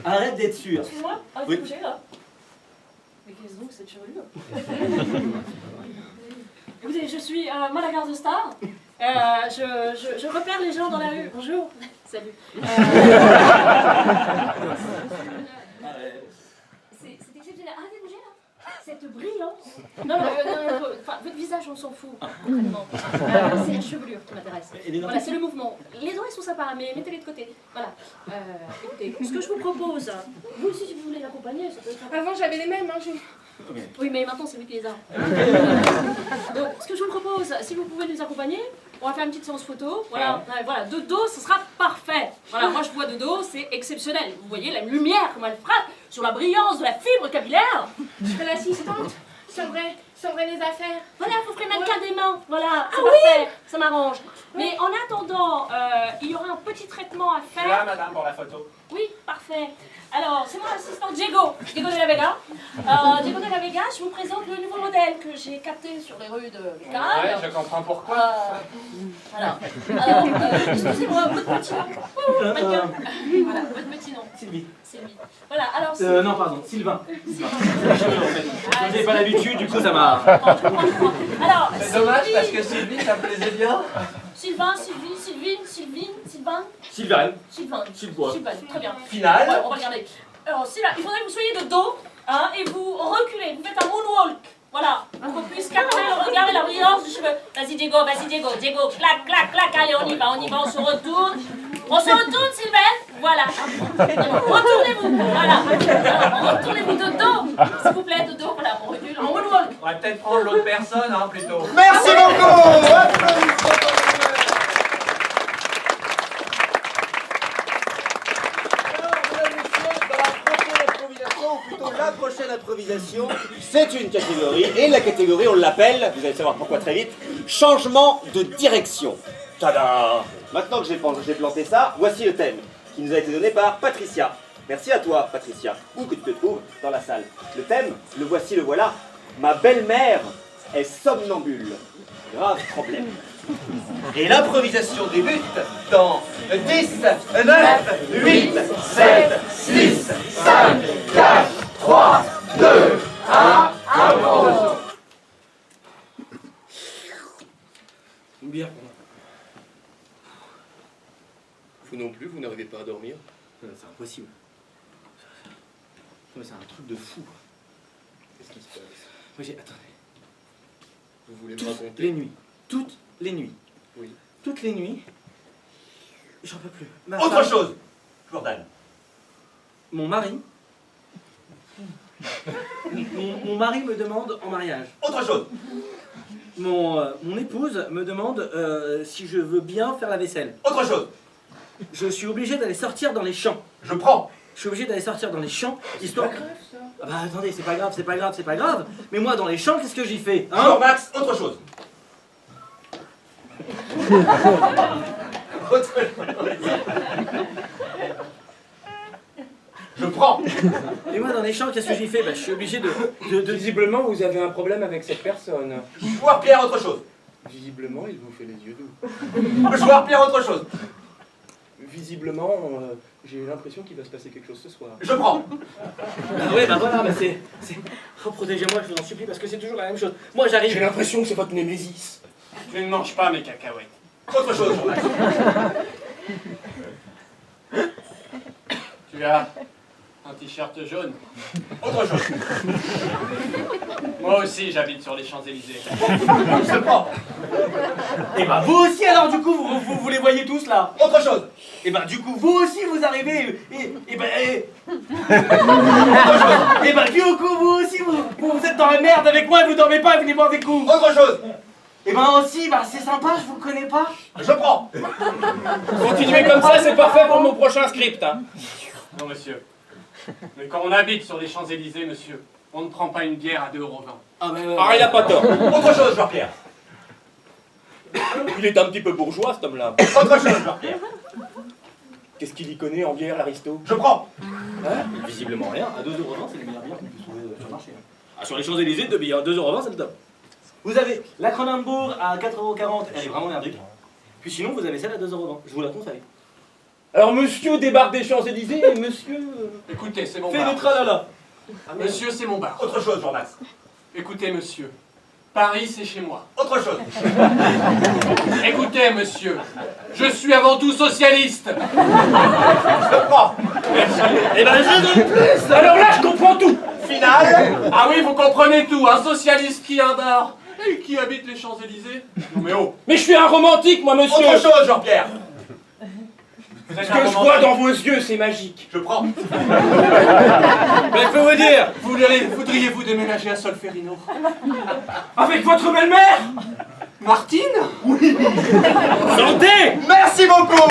Arrête d'être sûr. Excuse-moi, arrête Oui. de bouger là. Mais qu'est-ce donc cette chevelure? Écoutez, je suis Malagar the Star. Je repère les gens dans la rue. Bonjour. Salut. C'est exceptionnel. Arrêtez de bouger là. Cette brillance. Non, enfin, votre visage, on s'en fout. Concrètement. C'est la chevelure qui m'intéresse. Voilà, c'est le mouvement. Les oreilles sont sympas, mais mettez-les de côté. Voilà. Écoutez, ce que je vous propose, vous aussi, si vous voulez l'accompagner, ça peut être sympa. Avant, j'avais les mêmes, hein, Oui, mais maintenant, c'est lui qui les a. Donc, ce que je vous propose, si vous pouvez nous accompagner, on va faire une petite séance photo. Voilà, voilà, de dos, ce sera parfait. Voilà, moi je vois de dos, c'est exceptionnel. Vous voyez la lumière, comment elle frappe sur la brillance de la fibre capillaire. Je serai l'assistante. sauverait les affaires. Voilà, vous ferez mannequin des mains. Voilà, c'est Ah parfait, ça m'arrange. Mais en attendant, il y aura un petit traitement à faire. Là, madame, pour la photo. Oui, parfait. Alors, c'est mon assistant Diego de la Vega. Diego de la Vega, je vous présente le nouveau modèle que j'ai capté sur les rues de Vical. Ouais, je comprends pourquoi. Voilà. Alors, excusez-moi, votre petit nom. Mannequin. Voilà, votre petit nom. Sylvie. Sylvie. Voilà, alors Non, pardon, Sylvain. Sylvain. Je n'avais pas l'habitude, du coup ça m'a... Alors, C'est dommage parce que Sylvie, ça me plaisait bien. Sylvain, Sylvie, Sylvine, Sylvine, Sylvain, Sylvain. Sylvain. Sylvain. Sylvain, très bien. Finale. Ouais, on va regarder. Alors, Sylvain, il faudrait que vous soyez de dos, hein, et vous reculez, vous faites un moonwalk. Voilà, pour qu'on puisse capter le regard et la brillance du cheveu. Vas-y Diego, Diego, clac, clac, clac, allez on y va, on se retourne. On se retourne Sylvain, voilà. Retournez-vous, voilà. Alors, retournez-vous de dos, s'il vous plaît, de dos, voilà, on recule, en moonwalk. On va peut-être prendre l'autre personne, hein, plutôt. Merci beaucoup. Applaudissements. La prochaine improvisation, c'est une catégorie, et la catégorie, on l'appelle, vous allez savoir pourquoi très vite, changement de direction. Tada! Maintenant que j'ai planté ça, voici le thème, qui nous a été donné par Patricia. Merci à toi, Patricia, où que tu te trouves dans la salle. Le thème, le voici, le voilà. Ma belle-mère est somnambule. Grave problème. Et l'improvisation débute dans 10, 9, 8, 7, 6, 5, 4, 3, 2, 1, impro. Une bière pour moi. Vous non plus, vous n'arrivez pas à dormir? C'est impossible. Non, mais c'est un truc de fou. Qu'est-ce qui se passe? Moi j'ai... Attendez. Vous voulez me Toutes raconter? les nuits. Toutes les nuits. Oui. Toutes les nuits. J'en peux plus. Ma Autre femme, chose, Jordan. Mon mari. Mon mari me demande en mariage. Autre chose. Mon épouse me demande si je veux bien faire la vaisselle. Autre chose. Je suis obligé d'aller sortir dans les champs. Je prends. Je suis obligé d'aller sortir dans les champs, histoire... Ah bah attendez, c'est pas grave. Mais moi, dans les champs, qu'est-ce que j'y fais, hein? Max, autre chose. Autre chose. Je prends. Et moi, dans les champs, qu'est-ce que j'y fais? Bah, je suis obligé de... Visiblement, vous avez un problème avec cette personne. Mouchoir, Pierre, autre chose. Visiblement, il vous fait les yeux doux. Mouchoir, Pierre, autre chose. Visiblement, j'ai l'impression qu'il va se passer quelque chose ce soir. Je prends. Ah ouais, bah voilà, bah c'est... Oh, protégez-moi, je vous en supplie, parce que c'est toujours la même chose. Moi, j'arrive... J'ai l'impression que c'est votre némésis. Tu ne manges pas mes cacahuètes. Autre chose, Jordan. Tu as un t-shirt jaune. Autre chose. Moi aussi, j'habite sur les Champs-Élysées. Je prends. Et bah vous aussi, alors, du coup, vous les voyez tous, là. Autre chose. Et bah du coup, vous aussi, vous arrivez, et bah du coup, vous aussi, vous êtes dans la merde avec moi, et vous dormez pas, et venez boire des coups. Autre chose. Et ben aussi, bah c'est sympa, je vous connais pas. Je prends. Continuez comme ça, c'est parfait pour mon prochain script. Hein. Non, monsieur. Mais quand on habite sur les Champs-Élysées, monsieur, on ne prend pas une bière à 2,20 €. Ah bah, Ah, il a pas tort. Autre chose, Jean-Pierre. Il est un petit peu bourgeois, cet homme-là. Autre chose, Jean-Pierre. Qu'est-ce qu'il y connaît en bière, l'aristo? Je prends. hein, visiblement rien, à 2,20 €, c'est les meilleures bières qu'on puisse trouver sur le marché. Ah, sur les Champs-Élysées, 2 bières, 2,20 €, c'est le top. Vous avez la Cronenbourg à 4,40 €, elle est vraiment merdique. Puis sinon, vous avez celle à 2,20 €, je vous la conseille. Alors, monsieur débarque des Champs-Élysées, et monsieur... Écoutez, c'est mon Fais bar. le tralala. Monsieur, c'est mon bar. Autre chose, Jean-Max. Écoutez, monsieur. Paris, c'est chez moi. Autre chose. Écoutez, monsieur. Je suis avant tout socialiste. Je prends. Et ben je donne plus. Alors là, je comprends tout. Finale. Ah oui, vous comprenez tout. Un socialiste qui a un bar et qui habite les Champs-Élysées. Non mais oh. Mais je suis un romantique, moi, monsieur. Autre chose, Jean-Pierre. Vous êtes Ce un que je vois romantique. dans vos yeux, c'est magique. Je prends. Mais je peux vous dire, Voudriez-vous déménager à Solferino? avec votre belle-mère, Martine? santé. Merci beaucoup.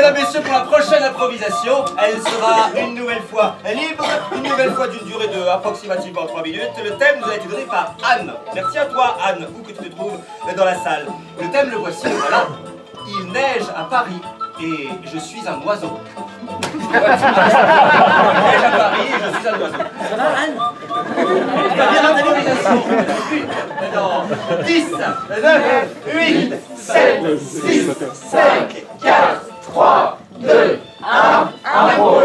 mesdames, messieurs, pour la prochaine improvisation, elle sera une nouvelle fois libre, une nouvelle fois d'une durée de approximativement 3 minutes. Le thème nous a été donné par Anne. Merci à toi, Anne, où que tu te trouves dans la salle. Le thème, le voici, voilà. Il neige à Paris et je suis un oiseau. Il neige à Paris et je suis un oiseau. Ça va, Anne? Pas bien dans l'improvisation. Dans 10, 9, 8, 7, 6, 5, 4, 3, 2, 1, impro.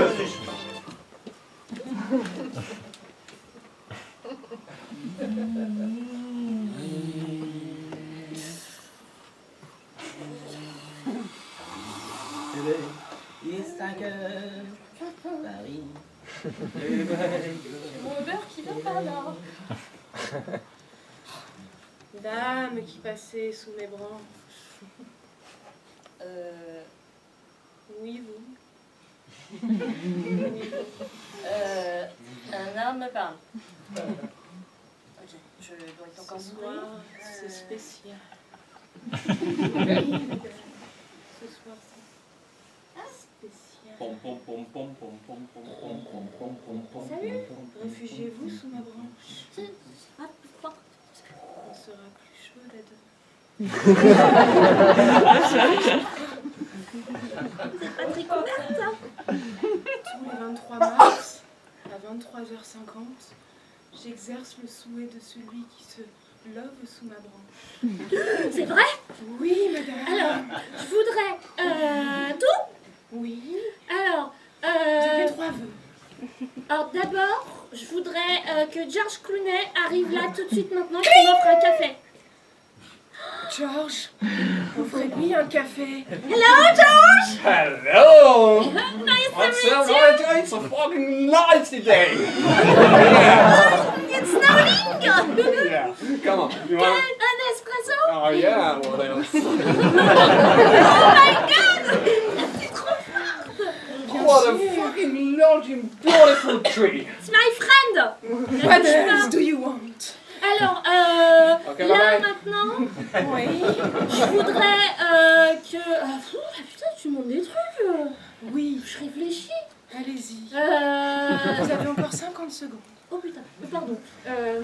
Il est 5 heures, Paris. Mon Uber qui vient par là. Dame qui passait sous mes branches. Oui, vous. Un homme me parle. Ok, je dois être encore sourire. C'est spécial. Ce soir, c'est spécial. Salut. Réfugiez-vous sous ma branche. On sera plus chaud à deux. Vous êtes pas très couverte, hein? Tous les 23 mars, à 23h50, j'exerce le souhait de celui qui se love sous ma branche. C'est vrai? Oui, madame. Alors, je voudrais tout. Oui. Alors, Vous avez 3 vœux. alors d'abord, je voudrais que George Clooney arrive là tout de suite maintenant et qu'il m'offre un café. George, offrez-lui un café. Hello, George! Hello! Nice What's to meet up, you! Roger? It's a fucking nice day! It's snowing! Yeah, come on. You want? An espresso? Oh yeah, what else? Oh my god! C'est trop fort! What a fucking large and beautiful tree! It's my friend! What else do you want? Alors, Ok, là bye-bye. maintenant, Oui. je voudrais que... putain, tu montes des trucs Oui. Je réfléchis. Allez-y. Euh... Vous avez encore 50 secondes. Oh putain, pardon. Alors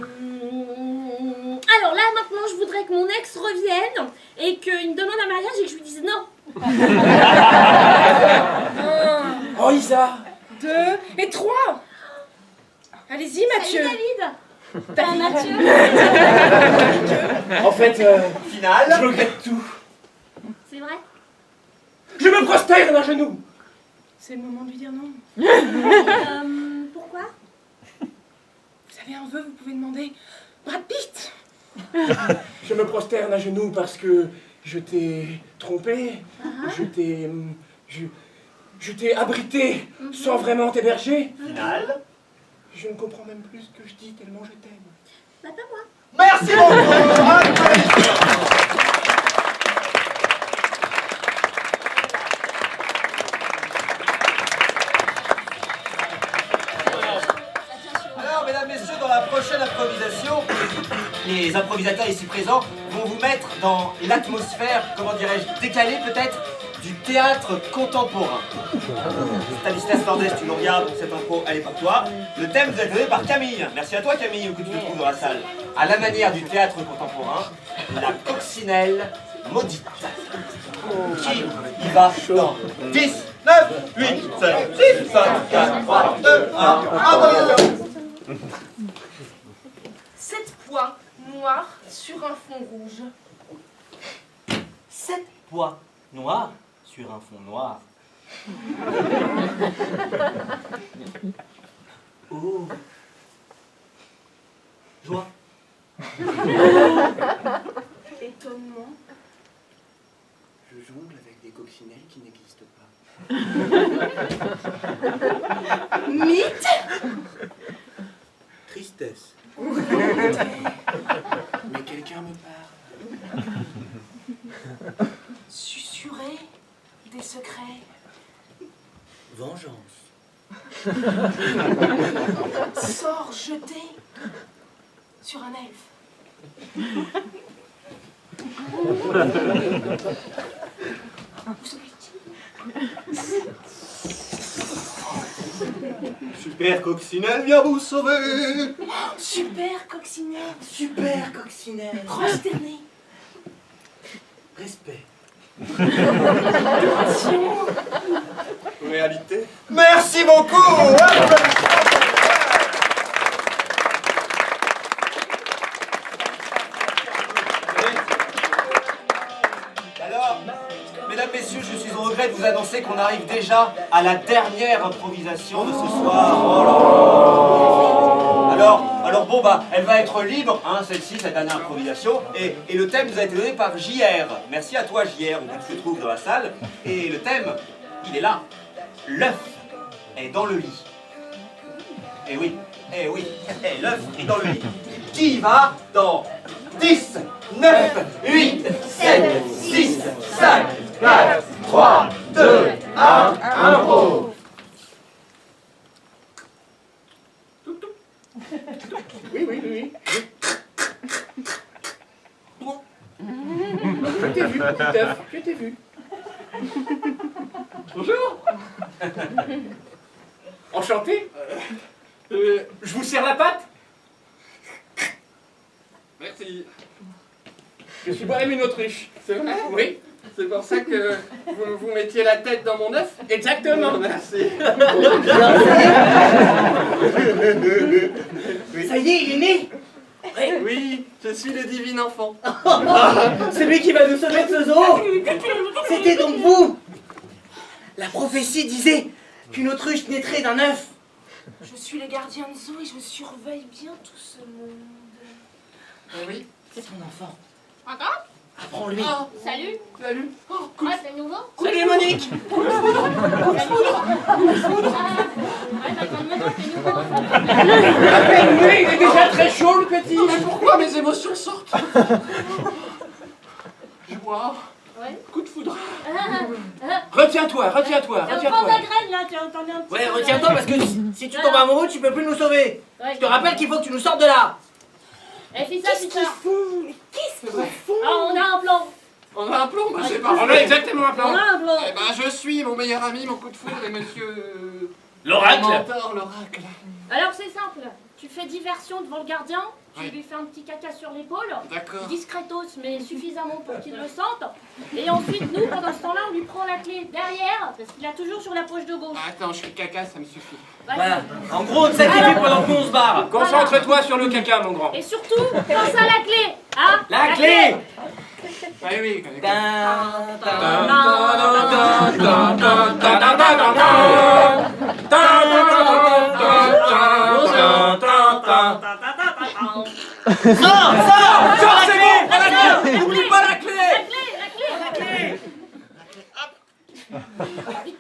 là maintenant, je voudrais que mon ex revienne et qu'il me demande un mariage et que je lui dise non. 1, Oh Isa! 2 et 3. Allez-y, Mathieu. Salut David. Mathieu. En fait, Finale. je regrette tout. C'est vrai? Je me prosterne à genoux! C'est le moment de lui dire non. Pourquoi? Vous avez un vœu, vous pouvez demander Brad Pitt. Je me prosterne à genoux parce que je t'ai trompé, je t'ai abrité sans vraiment t'héberger. Finale. Je ne comprends même plus ce que je dis tellement je t'aime. Bah pas moi. Merci beaucoup. Alors, mesdames, messieurs, dans la prochaine improvisation, les improvisateurs ici présents vont vous mettre dans l'atmosphère, comment dirais-je, décalée peut-être, du théâtre contemporain. Stanislas Nordès, tu nous regardes, cette impro, elle est pour toi. Le thème vous est donné par Camille. Merci à toi, Camille, où que tu te trouves dans la salle. À la manière du théâtre contemporain, la coccinelle maudite. Qui y va dans 10, 9, 8, 7, 6, 5, 4, 3, 2, 1, improvisation. 7 points noirs sur un fond rouge. 7 pois noirs sur un fond noir. Oh. Joie. Étonnement. Je jongle avec des coccinelles qui n'existent pas. Mythe. Tristesse. Mais quelqu'un me parle. Susurrer des secrets. Vengeance. Sort jeté sur un elfe. Où sont-ils? Super Coccinelle vient vous sauver. Super coccinelle. Super coccinelle. Consterné. Respect. Réalité. Merci beaucoup. Alors, mesdames, messieurs, je suis au regret de vous annoncer qu'on arrive déjà à la dernière improvisation de ce soir. Oh là là. Alors bon, bah, elle va être libre, hein, celle-ci, cette dernière improvisation. Et le thème nous a été donné par JR. Merci à toi, JR, où tu te trouves dans la salle. Et le thème, il est là. L'œuf est dans le lit. Eh oui, l'œuf est dans le lit. Qui va dans 10, 9, 8, 7, 6, 5, 4, 3, 2, 1, impro. Oui. Je t'ai vu, Teuf, je t'ai vu. Bonjour. Enchanté. Je vous serre la patte. Merci. Je suis moi-même une autruche. C'est vrai? Oui. C'est pour ça que vous mettiez la tête dans mon œuf? Exactement. Merci. Ça y est, il est né. Oui, je suis le divin enfant. C'est lui qui va nous sauver de ce zoo. C'était donc vous. La prophétie disait qu'une autruche naîtrait d'un œuf. Je suis le gardien de zoo et je surveille bien tout ce monde. Oui. C'est ton enfant. Encore? Apprends-lui. Oh, salut. Salut. Ah, c'est nouveau? Salut Monique. Ouais, maintenant, c'est nouveau. À peine né, il est déjà très chaud le petit. Mais pourquoi mes émotions sortent? Joie. Ouais. Coup de foudre. Retiens-toi. Prends ta graine là, tu entends bien. Ouais, retiens-toi parce que si tu tombes amoureux, tu peux plus nous sauver. Ouais. Je te rappelle qu'il faut que tu nous sortes de là. Eh, fais ça, fais ça. C'est vrai. Ah, on a un plan. On a un plan, bah c'est On a parfait. exactement un On plan. a un plan. Eh ben, je suis mon meilleur ami, mon coup de foudre et monsieur... L'oracle. mon mentor, l'oracle. Alors, c'est simple. Tu fais diversion devant le gardien. Tu Ouais. lui fais un petit caca sur l'épaule. D'accord. Discretos, mais suffisamment pour qu'il le sente. Et ensuite, nous, pendant ce temps-là, on lui prend la clé derrière, parce qu'il a toujours sur la poche de gauche. Attends, je fais caca, ça me suffit. Vas-y. Voilà. En gros, on te sacrifie pendant qu'on se barre. Concentre-toi sur le caca, mon grand. Et surtout, pense à la clé. Hein? La clé. Ah oui, Sors, c'est bon. N'oublie pas la clé. La clé.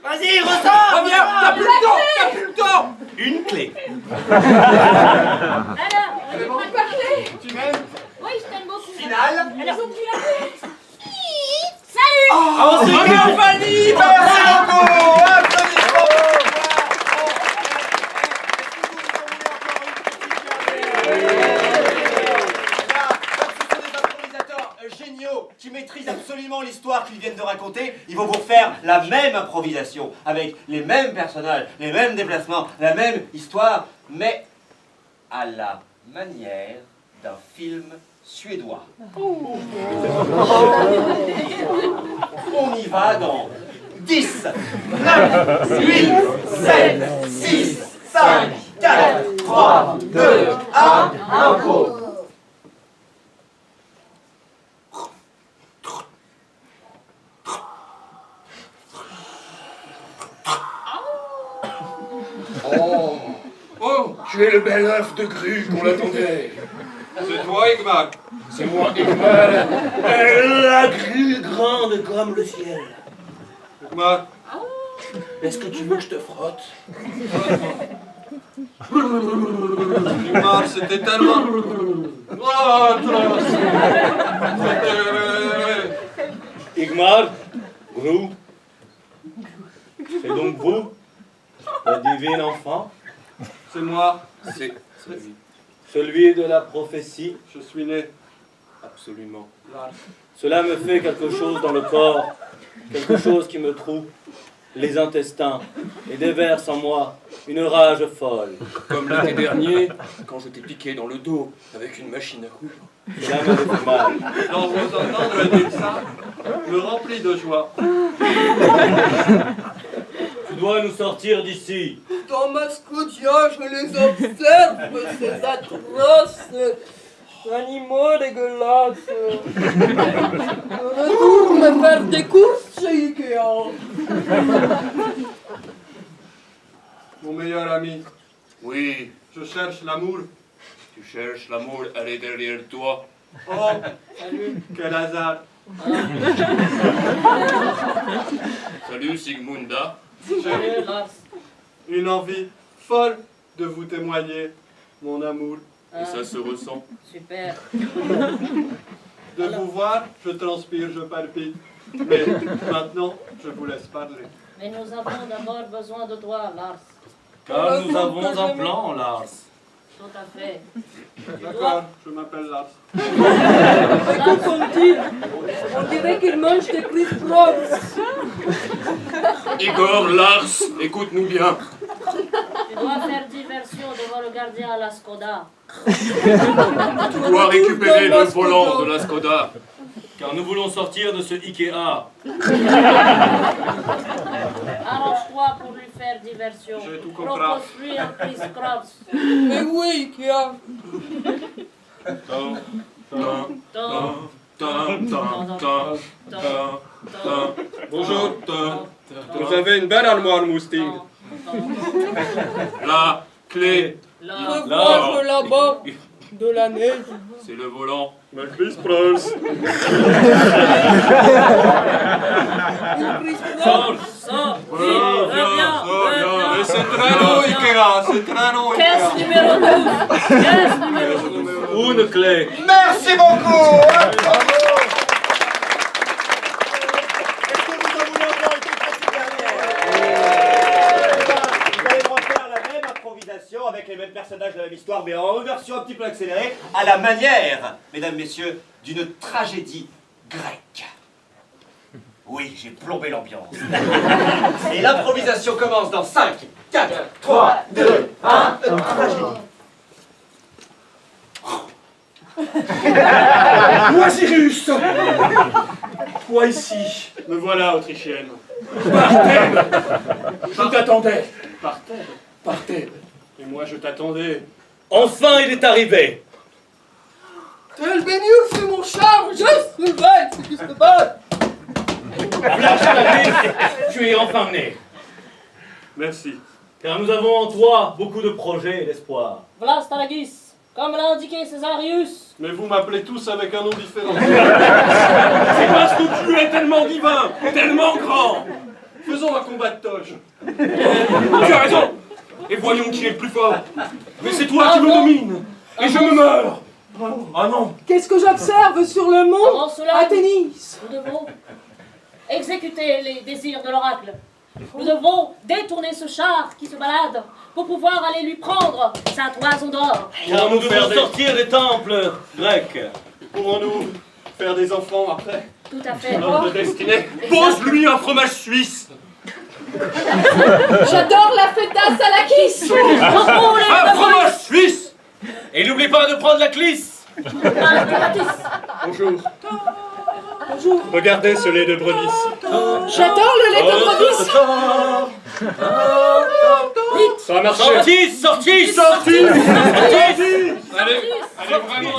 Vas-y, ressors. Reviens, t'as plus le temps. Une clé. Alors, C'est bon. la clé. Tu m'aimes? Oui, je t'aime beaucoup. Finale. Alors, oublie la clé. Salut. Oh, c'est bien, Fanny. Merci beaucoup. Applaudissements. Géniaux, qui maîtrisent absolument l'histoire qu'ils viennent de raconter, ils vont vous refaire la même improvisation, avec les mêmes personnages, les mêmes déplacements, la même histoire, mais à la manière d'un film suédois. On y va dans 10, 9, 8, 7, 6, 5, 4, 3, 2, 1, impro. Oh, tu es le bel œuf de grue qu'on attendait. C'est toi, Igmar. C'est moi, Igmar. La grue grande comme le ciel. Igmar. Est-ce que tu veux que je te frotte? Igmar, c'était tellement... Igmar, Grou, c'est donc vous, le divin enfant, C'est moi. c'est celui de la prophétie. Je suis né. Absolument. Cela me fait quelque chose dans le corps, quelque chose qui me troue. les intestins et déverse en moi une rage folle. Comme l'été dernier, quand je t'ai piqué dans le dos avec une machine à coudre. Cela m'a fait mal. Dans vos entendre dire ça, me remplit de joie. Tu dois nous sortir d'ici. Dans ma scotia, je les observe, ces atroces animaux dégueulasses. Je retourne me faire des courses chez Ikea. Mon meilleur ami, Oui, je cherche l'amour. tu cherches l'amour, elle est derrière toi. Oh, quel hasard. Salut Sigmunda. J'ai une envie folle de vous témoigner mon amour. Et ça se ressent. Super. De vous voir, je transpire, je palpite. Mais maintenant, je vous laisse parler. Mais nous avons d'abord besoin de toi, Lars. Car nous avons un plan, Lars. Tout à fait. D'accord, je m'appelle Lars. Que font-ils? On dirait qu'ils mangent des Chris Props. Igor, Lars, écoute-nous bien. Tu dois faire diversion devant le gardien à la Skoda. Tu dois récupérer le volant de la Skoda. Car nous voulons sortir de ce Ikea. Arrange-toi pour lui faire diversion. J'ai tout compris. Propose-lui un Chris Cross. Mais oui, Ikea. Bonjour. Vous avez une belle armoire moustique. La clé, Je vois là-bas de la neige. c'est le volant. Chris Prols. Sors, sors, reviens. Et c'est très long, Ikea. C'est très long, Caisse Ikea. numéro 12. Caisse numéro 12. Une clé. Merci beaucoup. Bravo. Est-ce que vous en voulez encore une petite dernière? Vous allez refaire la même improvisation avec les mêmes personnages de la même histoire, mais en version un petit peu accélérée, à la manière, mesdames, messieurs, d'une tragédie grecque. Oui, j'ai plombé l'ambiance. Et l'improvisation commence dans 5, 4, 3, 2, 1, tragédie. Moi, Cyrus! Toi ici. Me voilà, Autrichienne. Parthèbe! Je t'attendais. Parthèbe. Parthèbe. Et moi, je t'attendais. Enfin, il est arrivé. Tel baignure fait mon charme. Je suis bête. C'est qui se bat. Tu es enfin né. Merci. Car nous avons en toi beaucoup de projets et d'espoir. Vlastalagis, comme l'a indiqué Césarius. Mais vous m'appelez tous avec un nom différent. C'est parce que tu es tellement divin, tellement grand. Faisons un combat de toge. Tu as raison. Et voyons qui est le plus fort. Mais c'est toi qui me domine. Et je me meurs. Ah non. Qu'est-ce que j'observe sur le mont Pendant cela, Athénis? nous devons exécuter les désirs de l'oracle. Nous devons détourner ce char qui se balade pour pouvoir aller lui prendre sa toison d'or. Car nous devons sortir des temples grecs. Pourrons-nous faire des enfants après? Tout à fait. Notre destinée. Pose-lui un fromage suisse. J'adore la feta salakis. Un fromage suisse. Et n'oublie pas de prendre la clisse. Bonjour. Bonjour. Regardez ce lait de brebis. J'adore le lait de brebis. Ça a marché. Sortis, sortis, Sortis. sortis. Allez vraiment